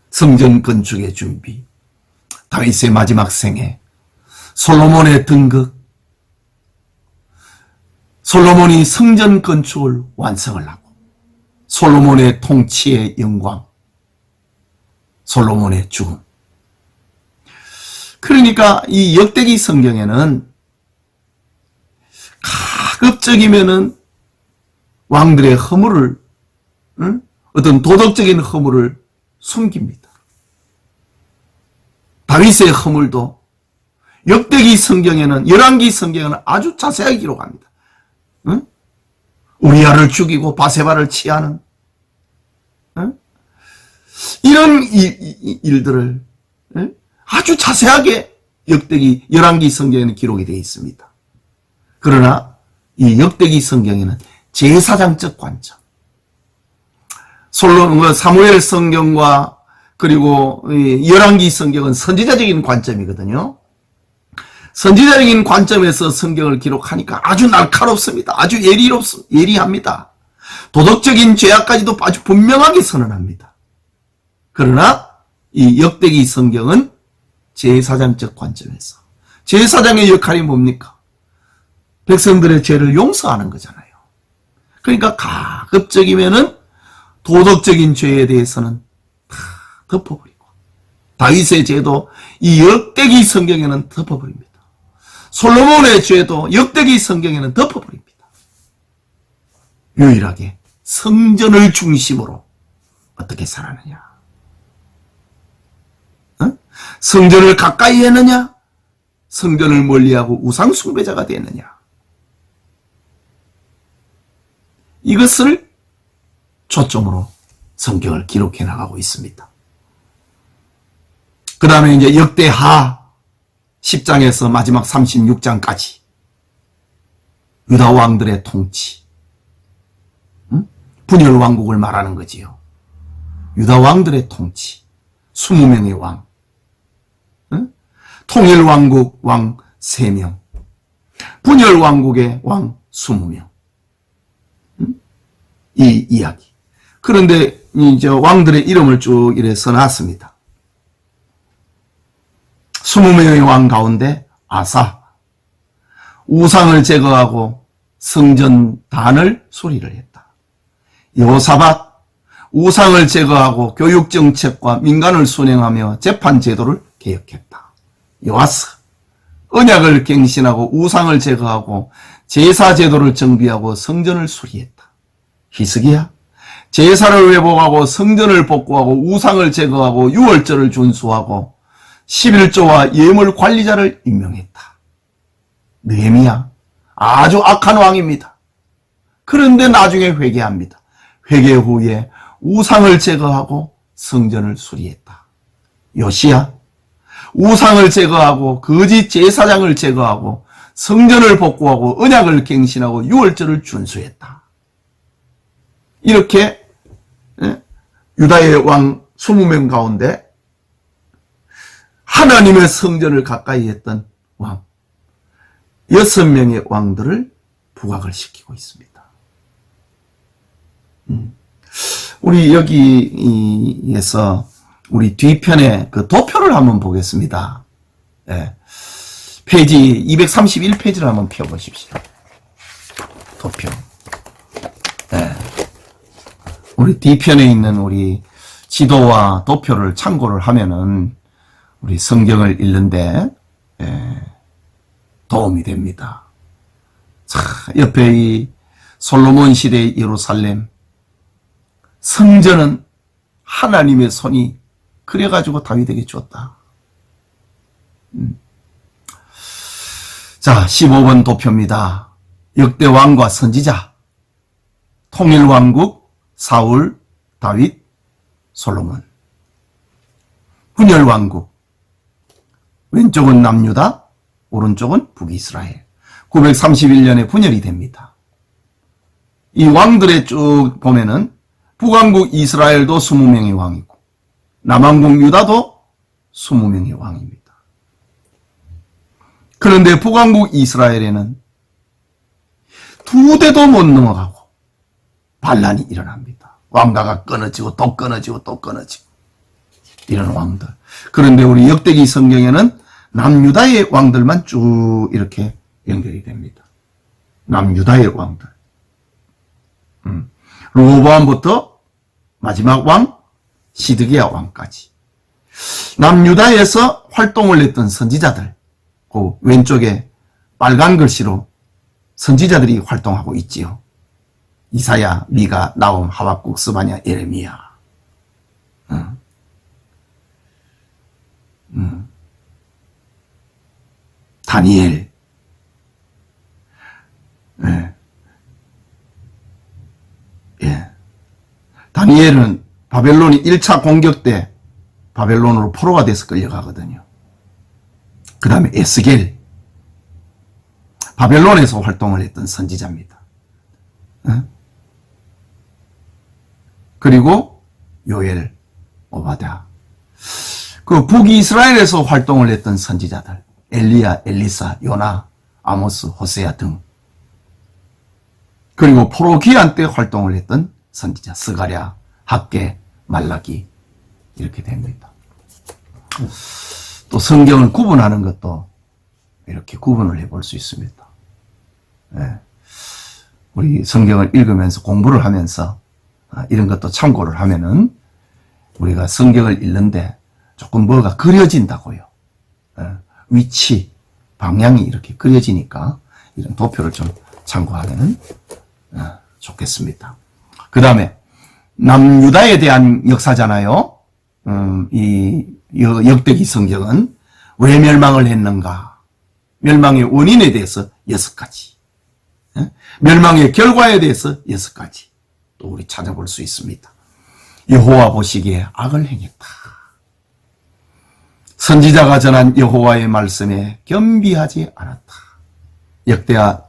성전 건축의 준비, 다윗의 마지막 생애, 솔로몬의 등극, 솔로몬이 성전 건축을 완성을 하고 솔로몬의 통치의 영광, 솔로몬의 죽음. 그러니까 이 역대기 성경에는 가급적이면은 왕들의 허물을 어떤 도덕적인 허물을 숨깁니다. 다윗의 허물도 역대기 성경에는, 열왕기 성경에는 아주 자세하게 기록합니다. 응? 우리아를 죽이고 바세바를 치하는, 응? 이런 일들을, 응? 아주 자세하게 역대기, 열왕기 성경에는 기록이 되어 있습니다. 그러나 이 역대기 성경에는 제사장적 관점, 사무엘 성경과 그리고 열왕기 성경은 선지자적인 관점이거든요. 선지자적인 관점에서 성경을 기록하니까 아주 날카롭습니다. 아주 예리합니다. 도덕적인 죄악까지도 아주 분명하게 선언합니다. 그러나 이 역대기 성경은 제사장적 관점에서, 제사장의 역할이 뭡니까? 백성들의 죄를 용서하는 거잖아요. 그러니까 가급적이면은 도덕적인 죄에 대해서는 다 덮어버리고, 다윗의 죄도 이 역대기 성경에는 덮어버립니다. 솔로몬의 죄도 역대기 성경에는 덮어버립니다. 유일하게 성전을 중심으로 어떻게 살았느냐, 성전을 가까이 했느냐, 성전을 멀리하고 우상 숭배자가 됐느냐, 이것을 초점으로 성경을 기록해 나가고 있습니다. 그 다음에 이제 역대하 10장에서 마지막 36장까지 유다 왕들의 통치, 분열 왕국을 말하는 거지요. 유다 왕들의 통치, 20명의 왕, 통일 왕국 왕 3명, 분열 왕국의 왕 20명, 이 이야기. 그런데 이제 왕들의 이름을 쭉 이래 써놨습니다. 20명의 왕 가운데 아사, 우상을 제거하고 성전단을 수리를 했다. 여호사밧, 우상을 제거하고 교육정책과 민간을 순행하며 재판제도를 개혁했다. 요아스, 언약을 갱신하고 우상을 제거하고 제사제도를 정비하고 성전을 수리했다. 히스기야, 제사를 회복하고 성전을 복구하고 우상을 제거하고 유월절을 준수하고 11조와 예물 관리자를 임명했다. 느헤미야, 아주 악한 왕입니다. 그런데 나중에 회개합니다. 회개 후에 우상을 제거하고 성전을 수리했다. 요시야, 우상을 제거하고 거짓 제사장을 제거하고 성전을 복구하고 언약을 갱신하고 유월절을 준수했다. 이렇게 유다의 왕 20명 가운데 하나님의 성전을 가까이 했던 왕 6명의 왕들을 부각을 시키고 있습니다. 우리 여기에서 우리 뒤편에 그 도표를 한번 보겠습니다. 네. 페이지 231페이지를 한번 펴보십시오. 도표. 네. 우리 뒤편에 있는 우리 지도와 도표를 참고를 하면은 우리 성경을 읽는데 도움이 됩니다. 자, 옆에 이 솔로몬 시대의 예루살렘 성전은 하나님의 손이 그래가지고 다윗에게 주었다. 자, 15번 도표입니다. 역대 왕과 선지자, 통일왕국, 사울, 다윗, 솔로몬. 분열왕국, 왼쪽은 남유다, 오른쪽은 북이스라엘. 931년에 분열이 됩니다. 이 왕들의 쭉 보면은 북왕국 이스라엘도 20명의 왕이고 남왕국 유다도 20명의 왕입니다. 그런데 북왕국 이스라엘에는 두 대도 못 넘어가고 반란이 일어납니다. 왕가가 끊어지고 또 끊어지고 또 끊어지고 이런 왕들. 그런데 우리 역대기 성경에는 남유다의 왕들만 쭉 이렇게 연결이 됩니다. 남유다의 왕들. 르호보암부터 마지막 왕 시드기야 왕까지. 남유다에서 활동을 했던 선지자들, 그 왼쪽에 빨간 글씨로 선지자들이 활동하고 있지요. 이사야, 미가, 나훔, 하박국, 스바냐, 예레미야. 다니엘. 예. 예. 다니엘은 바벨론이 1차 공격 때 바벨론으로 포로가 돼서 끌려가거든요. 그 다음에 에스겔. 바벨론에서 활동을 했던 선지자입니다. 예? 그리고 요엘, 오바댜. 그 북이스라엘에서 활동을 했던 선지자들. 엘리야, 엘리사, 요나, 아모스, 호세아 등. 그리고 포로 귀환 때 활동을 했던 선지자 스가랴, 학개, 말라기 이렇게 됩니다. 또 성경을 구분하는 것도 이렇게 구분을 해볼 수 있습니다. 네. 우리 성경을 읽으면서 공부를 하면서 이런 것도 참고를 하면은 우리가 성경을 읽는데 조금 뭐가 그려진다고요. 네. 위치, 방향이 이렇게 그려지니까 이런 도표를 좀 참고하면 좋겠습니다. 그 다음에 남유다에 대한 역사잖아요. 이 역대기 성경은 왜 멸망을 했는가? 멸망의 원인에 대해서 6가지, 멸망의 결과에 대해서 6가지 또 우리 찾아볼 수 있습니다. 여호와 보시기에 악을 행했다. 선지자가 전한 여호와의 말씀에 겸비하지 않았다. 역대하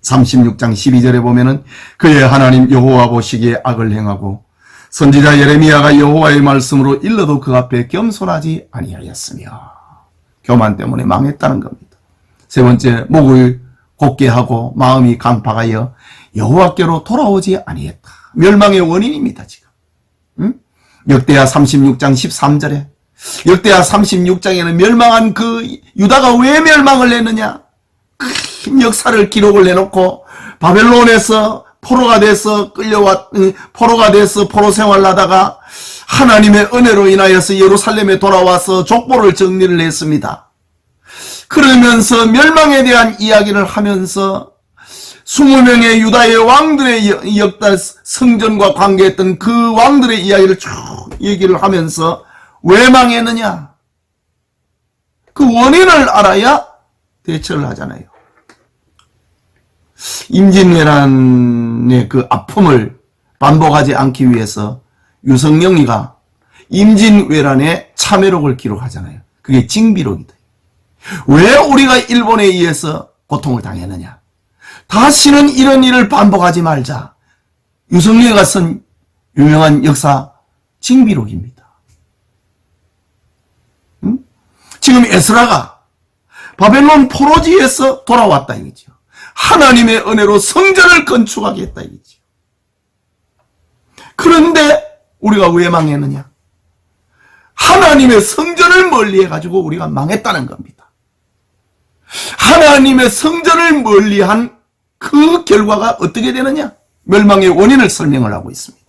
36장 12절에 보면은 그의 하나님 여호와 보시기에 악을 행하고 선지자 예레미야가 여호와의 말씀으로 일러도 그 앞에 겸손하지 아니하였으며 교만 때문에 망했다는 겁니다. 세 번째, 목을 곧게 하고 마음이 강팍하여 여호와께로 돌아오지 아니했다. 멸망의 원인입니다. 지금 역대하 36장 13절에 역대하 36장에는 멸망한 그 유다가 왜 멸망을 했느냐? 큰 역사를 기록을 해놓고 바벨론에서 포로가 돼서 포로가 돼서 포로 생활을 하다가 하나님의 은혜로 인하여서 예루살렘에 돌아와서 족보를 정리를 했습니다. 그러면서 멸망에 대한 이야기를 하면서 20명의 유다의 왕들의 역사 성전과 관계했던 그 왕들의 이야기를 쭉 얘기를 하면서 왜 망했느냐? 그 원인을 알아야 대처를 하잖아요. 임진왜란의 그 아픔을 반복하지 않기 위해서 유성룡이가 임진왜란의 참회록을 기록하잖아요. 그게 징비록이다. 왜 우리가 일본에 의해서 고통을 당했느냐? 다시는 이런 일을 반복하지 말자. 유성룡이가 쓴 유명한 역사 징비록입니다. 지금 에스라가 바벨론 포로지에서 돌아왔다 이거죠. 하나님의 은혜로 성전을 건축하겠다 이거죠. 그런데 우리가 왜 망했느냐? 하나님의 성전을 멀리해가지고 우리가 망했다는 겁니다. 하나님의 성전을 멀리한 그 결과가 어떻게 되느냐? 멸망의 원인을 설명을 하고 있습니다.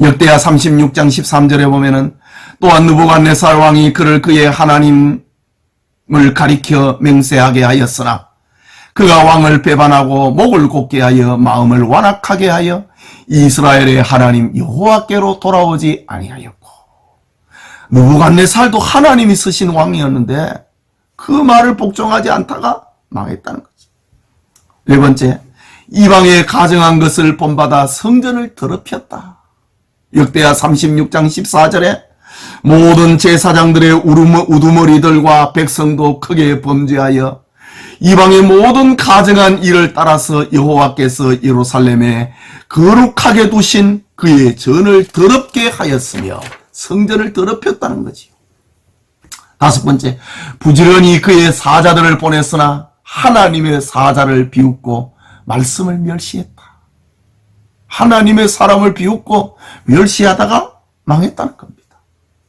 역대하 36장 13절에 보면은 또한 느부갓네살 왕이 그를 그의 하나님을 가리켜 맹세하게 하였으나 그가 왕을 배반하고 목을 곧게 하여 마음을 완악하게 하여 이스라엘의 하나님 여호와께로 돌아오지 아니하였고, 느부갓네살도 하나님이 쓰신 왕이었는데 그 말을 복종하지 않다가 망했다는 거지. 네 번째, 이방에 가증한 것을 본받아 성전을 더럽혔다. 역대하 36장 14절에 모든 제사장들의 우두머리들과 백성도 크게 범죄하여 이방의 모든 가증한 일을 따라서 여호와께서 예루살렘에 거룩하게 두신 그의 전을 더럽게 하였으며 성전을 더럽혔다는 거지요. 다섯 번째, 부지런히 그의 사자들을 보냈으나 하나님의 사자를 비웃고 말씀을 멸시했다. 하나님의 사람을 비웃고 멸시하다가 망했다는 겁니다.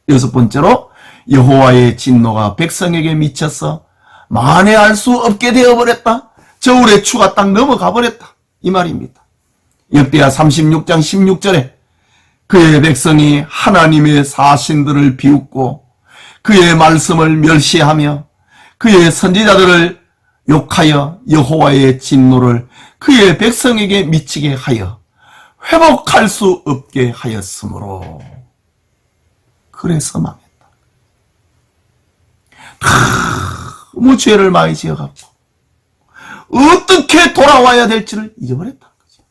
여섯 번째로, 여호와의 진노가 백성에게 미쳐서 만회할 수 없게 되어버렸다. 저울의 추가 딱 넘어가 버렸다. 이 말입니다. 역대하 36장 16절에 그의 백성이 하나님의 사신들을 비웃고 그의 말씀을 멸시하며 그의 선지자들을 욕하여 여호와의 진노를 그의 백성에게 미치게 하여 회복할 수 없게 하였으므로 그래서 망했다. 너무 죄를 많이 지어갖고 어떻게 돌아와야 될지를 잊어버렸다는 거죠.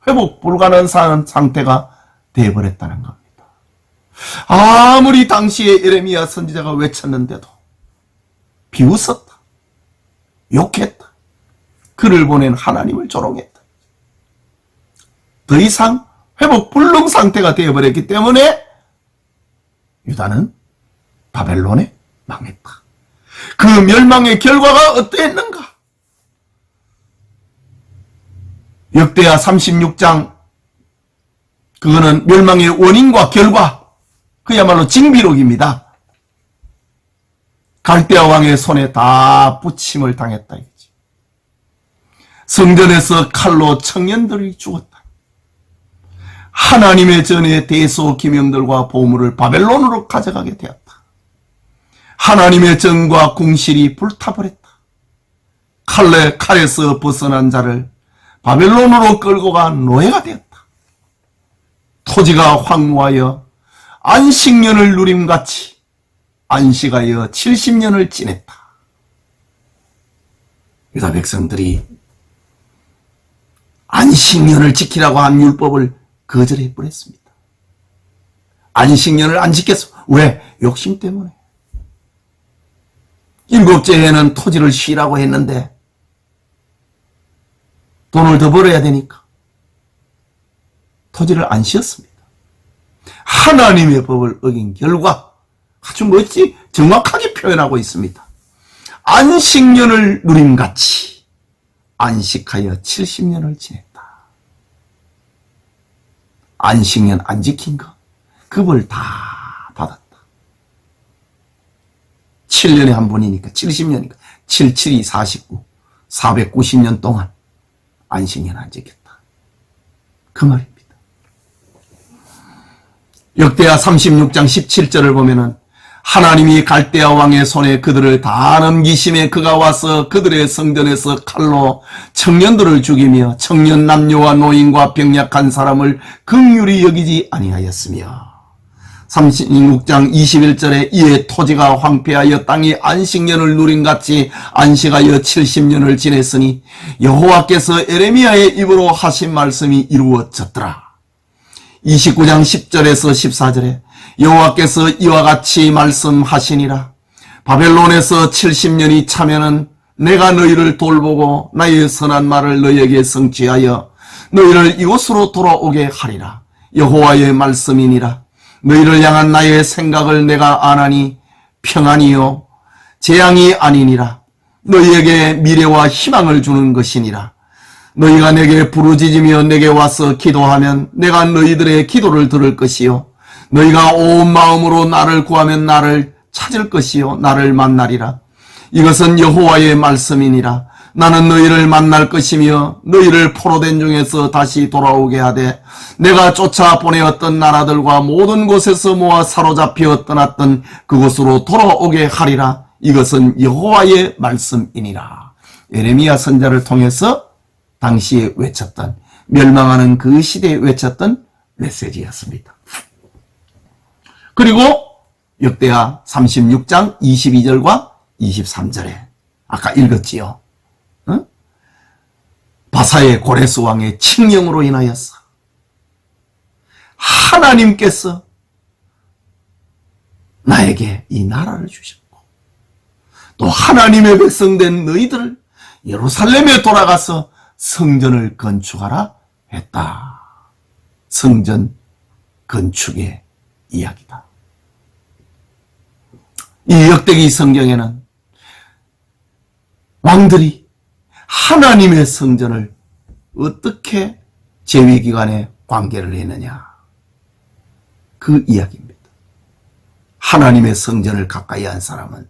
회복 불가능한 상태가 되어버렸다는 겁니다. 아무리 당시에 예레미야 선지자가 외쳤는데도 비웃었다. 욕했다. 그를 보낸 하나님을 조롱했다. 더 이상 회복 불능 상태가 되어버렸기 때문에 유다는 바벨론에 망했다. 그 멸망의 결과가 어떠했는가? 역대하 36장, 그거는 멸망의 원인과 결과, 그야말로 징비록입니다. 갈대아 왕의 손에 다 부침을 당했다 이거지. 성전에서 칼로 청년들이 죽었다. 하나님의 전에 대소 기명들과 보물을 바벨론으로 가져가게 되었다. 하나님의 전과 궁실이 불타버렸다. 칼에서 벗어난 자를 바벨론으로 끌고 간 노예가 되었다. 토지가 황무하여 안식년을 누림같이 안식하여 70년을 지냈다. 유다 백성들이 안식년을 지키라고 한 율법을 거절해 버렸습니다. 안식년을 안 지켰어. 왜? 욕심 때문에. 일곱째 해는 토지를 쉬라고 했는데 돈을 더 벌어야 되니까 토지를 안 쉬었습니다. 하나님의 법을 어긴 결과 아주 멋지 정확하게 표현하고 있습니다. 안식년을 누림같이 안식하여 70년을 지냈다. 안식년 안 지킨 거 그 벌 다 받았다. 7년에 한 번이니까 70년이니까 7, 7이 49, 490년 동안 안식년 안 지켰다. 그 말입니다. 역대하 36장 17절을 보면은 하나님이 갈대아 왕의 손에 그들을 다 넘기심에 그가 와서 그들의 성전에서 칼로 청년들을 죽이며 청년 남녀와 노인과 병약한 사람을 긍휼히 여기지 아니하였으며 36장 21절에 이에 토지가 황폐하여 땅이 안식년을 누린같이 안식하여 70년을 지냈으니 여호와께서 예레미야의 입으로 하신 말씀이 이루어졌더라. 29장 10절에서 14절에 여호와께서 이와 같이 말씀하시니라. 바벨론에서 70년이 차면은 내가 너희를 돌보고 나의 선한 말을 너희에게 성취하여 너희를 이곳으로 돌아오게 하리라. 여호와의 말씀이니라. 너희를 향한 나의 생각을 내가 아나니 평안이요 재앙이 아니니라. 너희에게 미래와 희망을 주는 것이니라. 너희가 내게 부르짖으며 내게 와서 기도하면 내가 너희들의 기도를 들을 것이요 너희가 온 마음으로 나를 구하면 나를 찾을 것이요 나를 만나리라. 이것은 여호와의 말씀이니라. 나는 너희를 만날 것이며 너희를 포로된 중에서 다시 돌아오게 하되 내가 쫓아 보내었던 나라들과 모든 곳에서 모아 사로잡혀 떠났던 그곳으로 돌아오게 하리라. 이것은 여호와의 말씀이니라. 예레미야 선지자를 통해서 당시에 외쳤던, 멸망하는 그 시대에 외쳤던 메시지였습니다. 그리고 역대하 36장 22절과 23절에 아까 읽었지요. 응? 바사의 고레스 왕의 칙령으로 인하여서 하나님께서 나에게 이 나라를 주셨고 또 하나님의 백성된 너희들을 예루살렘에 돌아가서 성전을 건축하라 했다. 성전 건축의 이야기다. 이 역대기 성경에는 왕들이 하나님의 성전을 어떻게 재위기간에 관계를 했느냐, 그 이야기입니다. 하나님의 성전을 가까이 한 사람은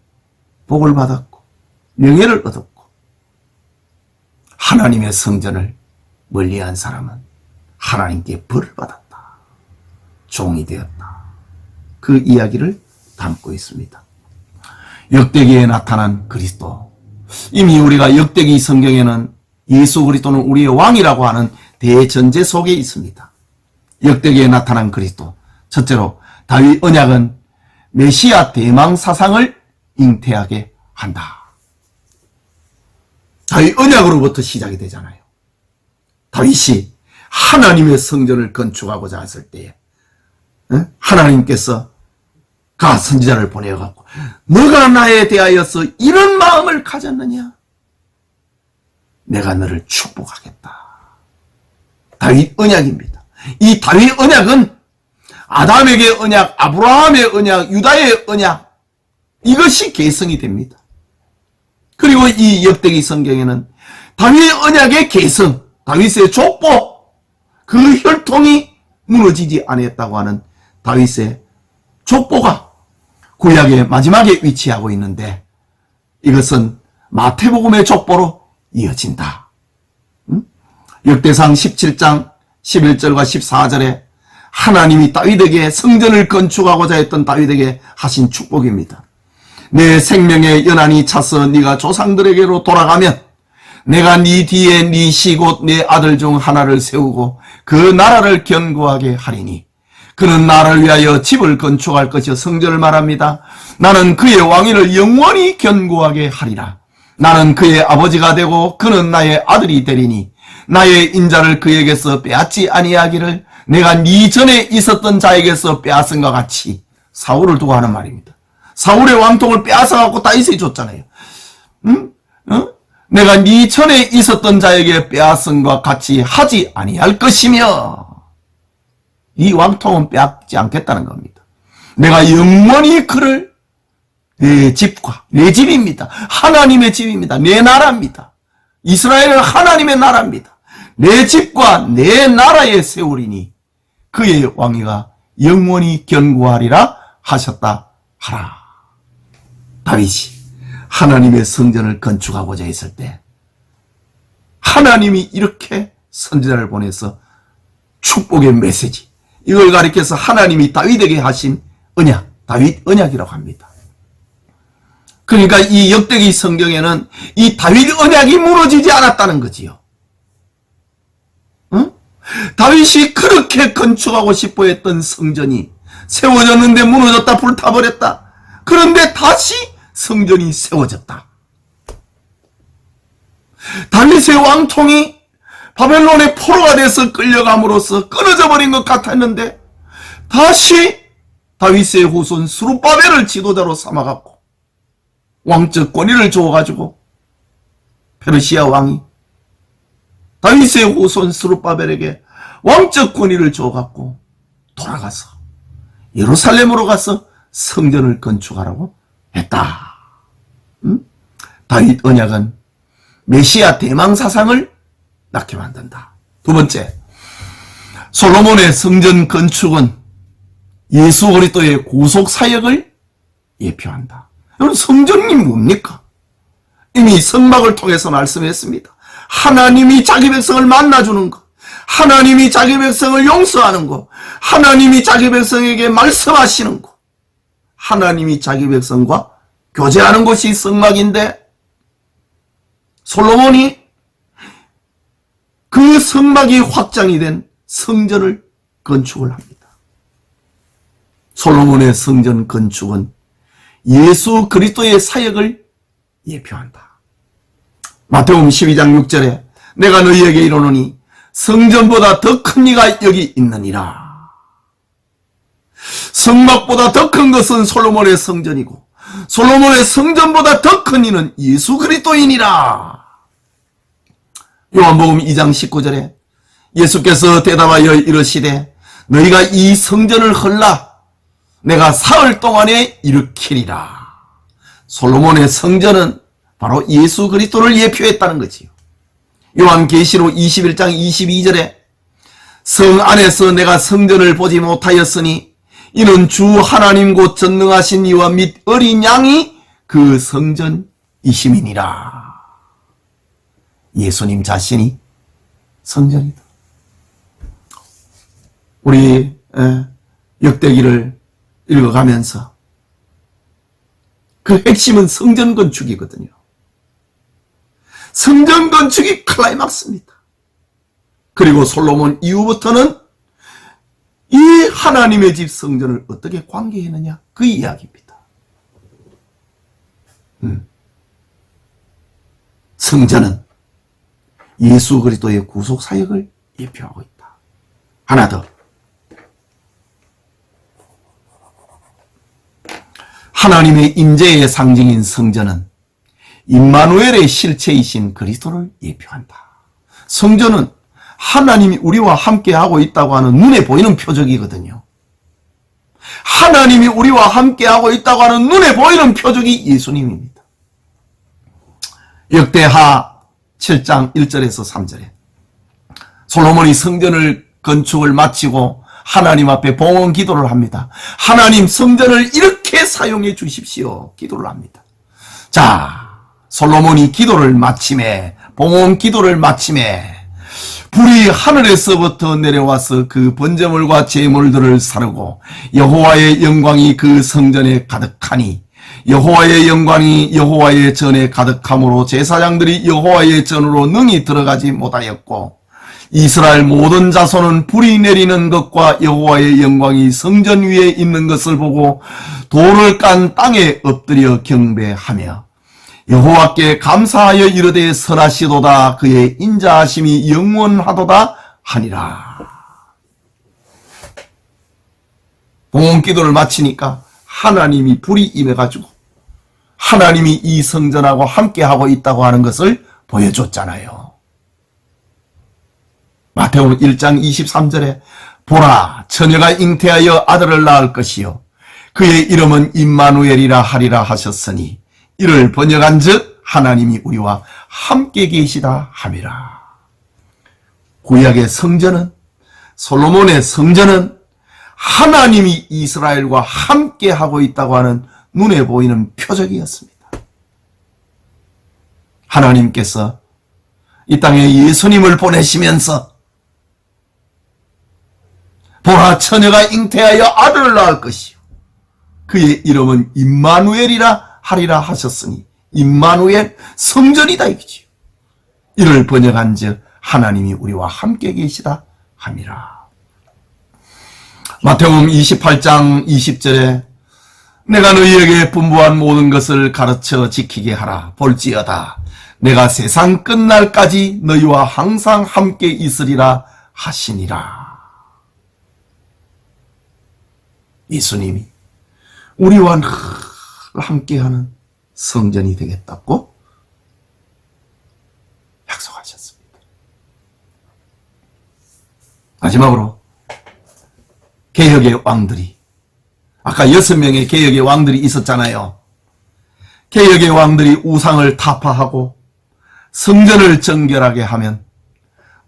복을 받았고 명예를 얻었고 하나님의 성전을 멀리한 사람은 하나님께 벌을 받았다. 종이 되었다. 그 이야기를 담고 있습니다. 역대기에 나타난 그리스도, 이미 우리가 역대기 성경에는 예수 그리스도는 우리의 왕이라고 하는 대전제 속에 있습니다. 역대기에 나타난 그리스도. 첫째로 다윗 언약은 메시아 대망 사상을 잉태하게 한다. 다윗 언약으로부터 시작이 되잖아요. 다윗이 하나님의 성전을 건축하고자 했을 때에 하나님께서 가 선지자를 보내어갖고 너가 나에 대하여서 이런 마음을 가졌느냐? 내가 너를 축복하겠다. 다윗 언약입니다. 이 다윗 언약은 아담에게 언약, 아브라함의 언약, 유다의 언약, 이것이 계승이 됩니다. 그리고 이 역대기 성경에는 다윗 언약의 계승, 다윗의 족보, 그 혈통이 무너지지 않았다고 하는 다윗의 족보가 구약의 마지막에 위치하고 있는데 이것은 마태복음의 족보로 이어진다. 역대상 17장 11절과 14절에 하나님이 다윗에게 성전을 건축하고자 했던 다윗에게 하신 축복입니다. 내 생명의 연한이 차서 네가 조상들에게로 돌아가면 내가 네 뒤에 네 시 곧 내 아들 중 하나를 세우고 그 나라를 견고하게 하리니 그는 나를 위하여 집을 건축할 것이요 성전을 말합니다. 나는 그의 왕위를 영원히 견고하게 하리라. 나는 그의 아버지가 되고 그는 나의 아들이 되리니 나의 인자를 그에게서 빼앗지 아니하기를 내가 네 전에 있었던 자에게서 빼앗은 것 같이. 사울을 두고 하는 말입니다. 사울의 왕통을 빼앗아갖고 다윗이 줬잖아요. 내가 네 전에 있었던 자에게 빼앗은 것 같이 하지 아니할 것이며 이 왕통은 빼앗지 않겠다는 겁니다. 내가 영원히 그를 내 집과 내 집입니다. 하나님의 집입니다. 내 나라입니다. 이스라엘은 하나님의 나라입니다. 내 집과 내 나라에 세우리니 그의 왕위가 영원히 견고하리라 하셨다 하라. 다윗이 하나님의 성전을 건축하고자 했을 때 하나님이 이렇게 선지자를 보내서 축복의 메시지, 이걸 가리켜서 하나님이 다윗에게 하신 언약, 다윗 언약이라고 합니다. 그러니까 이 역대기 성경에는 이 다윗 언약이 무너지지 않았다는 거지요. 다윗이 그렇게 건축하고 싶어 했던 성전이 세워졌는데 무너졌다, 불타버렸다. 그런데 다시 성전이 세워졌다. 다윗의 왕통이 바벨론의 포로가 돼서 끌려감으로써 끊어져 버린 것 같았는데 다시 다윗의 후손 스룹바벨을 지도자로 삼아갖고 왕적 권위를 줘가지고 페르시아 왕이 다윗의 후손 스룹바벨에게 왕적 권위를 줘갖고 돌아가서 예루살렘으로 가서 성전을 건축하라고 했다. 다윗 언약은 메시아 대망 사상을 낳게 만든다. 두 번째, 솔로몬의 성전 건축은 예수 그리스도의 구속 사역을 예표한다. 여러분, 성전이 뭡니까? 이미 성막을 통해서 말씀했습니다. 하나님이 자기 백성을 만나주는 것, 하나님이 자기 백성을 용서하는 것, 하나님이 자기 백성에게 말씀하시는 것, 하나님이 자기 백성과 교제하는 것이 성막인데 솔로몬이 그 성막이 확장이 된 성전을 건축을 합니다. 솔로몬의 성전 건축은 예수 그리스도의 사역을 예표한다. 마태복음 12장 6절에 내가 너희에게 이르노니 성전보다 더 큰 이가 여기 있느니라. 성막보다 더 큰 것은 솔로몬의 성전이고 솔로몬의 성전보다 더 큰 이는 예수 그리스도이니라. 요한복음 2장 19절에 예수께서 대답하여 이르시되 너희가 이 성전을 헐라 내가 사흘 동안에 일으키리라. 솔로몬의 성전은 바로 예수 그리스도를 예표했다는 거지요. 요한계시록 21장 22절에 성 안에서 내가 성전을 보지 못하였으니 이는 주 하나님 곧 전능하신 이와 및 어린 양이 그 성전이심이니라. 예수님 자신이 성전이다. 우리 역대기를 읽어가면서 그 핵심은 성전 건축이거든요. 성전 건축이 클라이막스입니다. 그리고 솔로몬 이후부터는 이 하나님의 집 성전을 어떻게 관계했느냐, 그 이야기입니다. 성전은 예수 그리스도의 구속 사역을 예표하고 있다. 하나 더. 하나님의 임재의 상징인 성전은 임마누엘의 실체이신 그리스도를 예표한다. 성전은 하나님이 우리와 함께하고 있다고 하는 눈에 보이는 표적이거든요. 하나님이 우리와 함께하고 있다고 하는 눈에 보이는 표적이 예수님입니다. 역대하 7장 1절에서 3절에 솔로몬이 성전을 건축을 마치고 하나님 앞에 봉헌 기도를 합니다. 하나님, 성전을 이렇게 사용해 주십시오. 기도를 합니다. 자, 솔로몬이 기도를 마침에, 봉헌 기도를 마침에 불이 하늘에서부터 내려와서 그 번제물과 제물들을 사르고 여호와의 영광이 그 성전에 가득하니 여호와의 영광이 여호와의 전에 가득함으로 제사장들이 여호와의 전으로 능히 들어가지 못하였고 이스라엘 모든 자손은 불이 내리는 것과 여호와의 영광이 성전 위에 있는 것을 보고 돌을 깐 땅에 엎드려 경배하며 여호와께 감사하여 이르되 선하시도다, 그의 인자하심이 영원하도다 하니라. 봉헌 기도를 마치니까 하나님이 불이 임해가지고 하나님이 이 성전하고 함께하고 있다고 하는 것을 보여줬잖아요. 마태복음 1장 23절에 보라, 처녀가 잉태하여 아들을 낳을 것이요 그의 이름은 임마누엘이라 하리라 하셨으니 이를 번역한즉 하나님이 우리와 함께 계시다 함이라. 구약의 성전은, 솔로몬의 성전은 하나님이 이스라엘과 함께 하고 있다고 하는 눈에 보이는 표적이었습니다. 하나님께서 이 땅에 예수님을 보내시면서 보라, 처녀가 잉태하여 아들을 낳을 것이요 그의 이름은 임마누엘이라 하리라 하셨으니 임마누엘, 성전이다 이거지요. 이를 번역한즉 하나님이 우리와 함께 계시다 함이라. 마태복음 28장 20절에 내가 너희에게 분부한 모든 것을 가르쳐 지키게 하라. 볼지어다 내가 세상 끝날까지 너희와 항상 함께 있으리라 하시니라. 예수님이 우리와 늘 함께하는 성전이 되겠다고 약속하셨습니다. 마지막으로 개혁의 왕들이, 아까 6명의 개혁의 왕들이 있었잖아요. 개혁의 왕들이 우상을 타파하고 성전을 정결하게 하면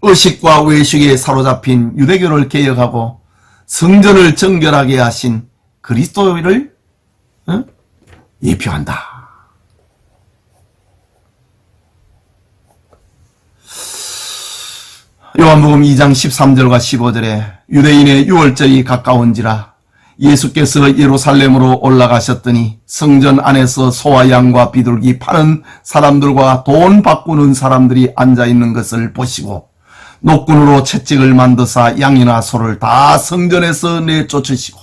의식과 외식에 사로잡힌 유대교를 개혁하고 성전을 정결하게 하신 그리스도를 예표한다. 요한복음 2장 13절과 15절에 유대인의 유월절이 가까운지라 예수께서 예루살렘으로 올라가셨더니 성전 안에서 소와 양과 비둘기 파는 사람들과 돈 바꾸는 사람들이 앉아있는 것을 보시고 노끈으로 채찍을 만드사 양이나 소를 다 성전에서 내쫓으시고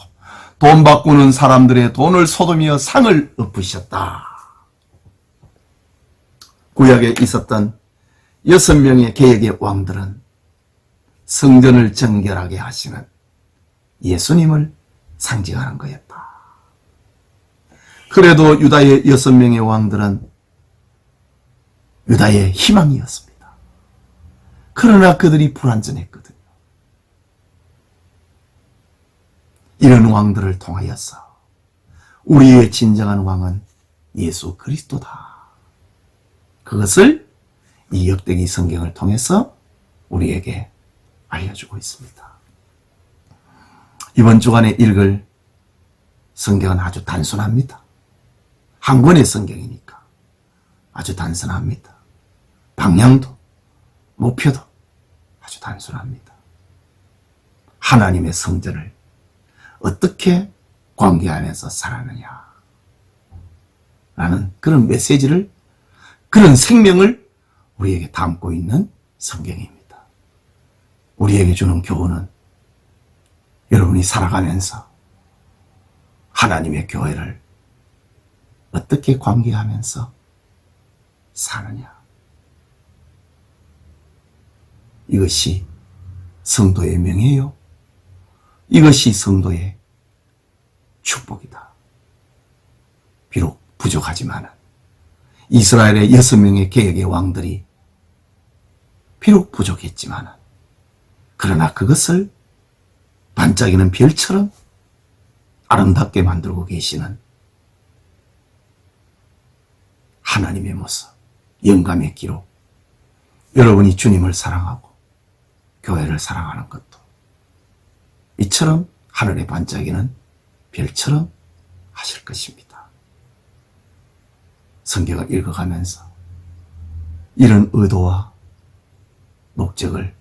돈 바꾸는 사람들의 돈을 쏟으며 상을 엎으셨다. 구약에 있었던 6명의 개혁의 왕들은 성전을 정결하게 하시는 예수님을 상징하는 거였다. 그래도 유다의 6명의 왕들은 유다의 희망이었습니다. 그러나 그들이 불완전했거든요. 이런 왕들을 통하여서 우리의 진정한 왕은 예수 그리스도다. 그것을 이 역대기 성경을 통해서 우리에게 알려주고 있습니다. 이번 주간에 읽을 성경은 아주 단순합니다. 한 권의 성경이니까 아주 단순합니다. 방향도 목표도 아주 단순합니다. 하나님의 성전을 어떻게 관계하면서 살아느냐 라는 그런 메시지를, 그런 생명을 우리에게 담고 있는 성경입니다. 우리에게 주는 교훈은 여러분이 살아가면서 하나님의 교회를 어떻게 관계하면서 사느냐. 이것이 성도의 명예요. 이것이 성도의 축복이다. 비록 부족하지만 이스라엘의 6명의 개혁의 왕들이 비록 부족했지만 그러나 그것을 반짝이는 별처럼 아름답게 만들고 계시는 하나님의 모습, 영감의 기록. 여러분이 주님을 사랑하고 교회를 사랑하는 것도 이처럼 하늘에 반짝이는 별처럼 하실 것입니다. 성경을 읽어가면서 이런 의도와 목적을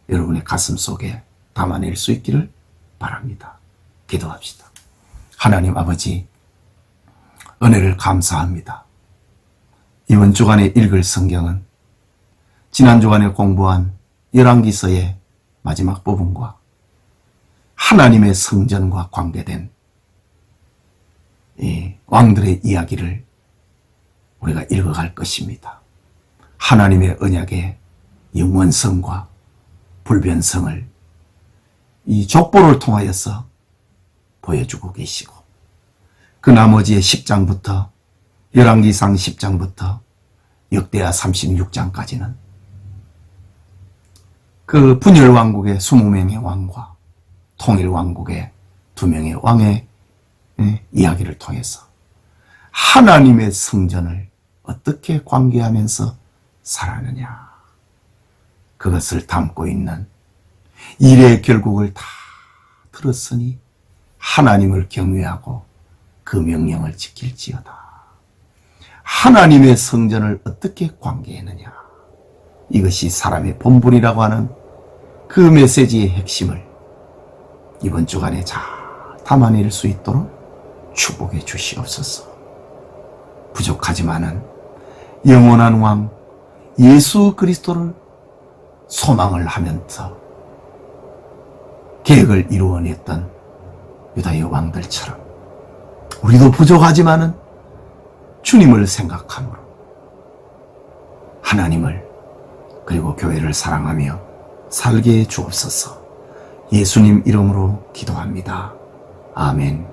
여러분의 가슴 속에 담아낼 수 있기를 바랍니다. 기도합시다. 하나님 아버지, 은혜를 감사합니다. 이번 주간에 읽을 성경은 지난 주간에 공부한 열왕기서의 마지막 부분과 하나님의 성전과 관계된 이 왕들의 이야기를 우리가 읽어갈 것입니다. 하나님의 언약의 영원성과 불변성을 이 족보를 통하여서 보여주고 계시고 그 나머지의 10장부터 열왕기상 10장부터 역대하 36장까지는 그 분열왕국의 20명의 왕과 통일왕국의 2명의 왕의 이야기를 통해서 하나님의 성전을 어떻게 관계하면서 살았느냐, 그것을 담고 있는 일의 결국을 다 들었으니 하나님을 경외하고 그 명령을 지킬지어다. 하나님의 성전을 어떻게 관계했느냐, 이것이 사람의 본분이라고 하는 그 메시지의 핵심을 이번 주간에 잘 담아낼 수 있도록 축복해 주시옵소서. 부족하지만은 영원한 왕 예수 그리스도를 소망을 하면서 계획을 이루어냈던 유다의 왕들처럼 우리도 부족하지만은 주님을 생각함으로 하나님을 그리고 교회를 사랑하며 살게 해 주옵소서. 예수님 이름으로 기도합니다. 아멘.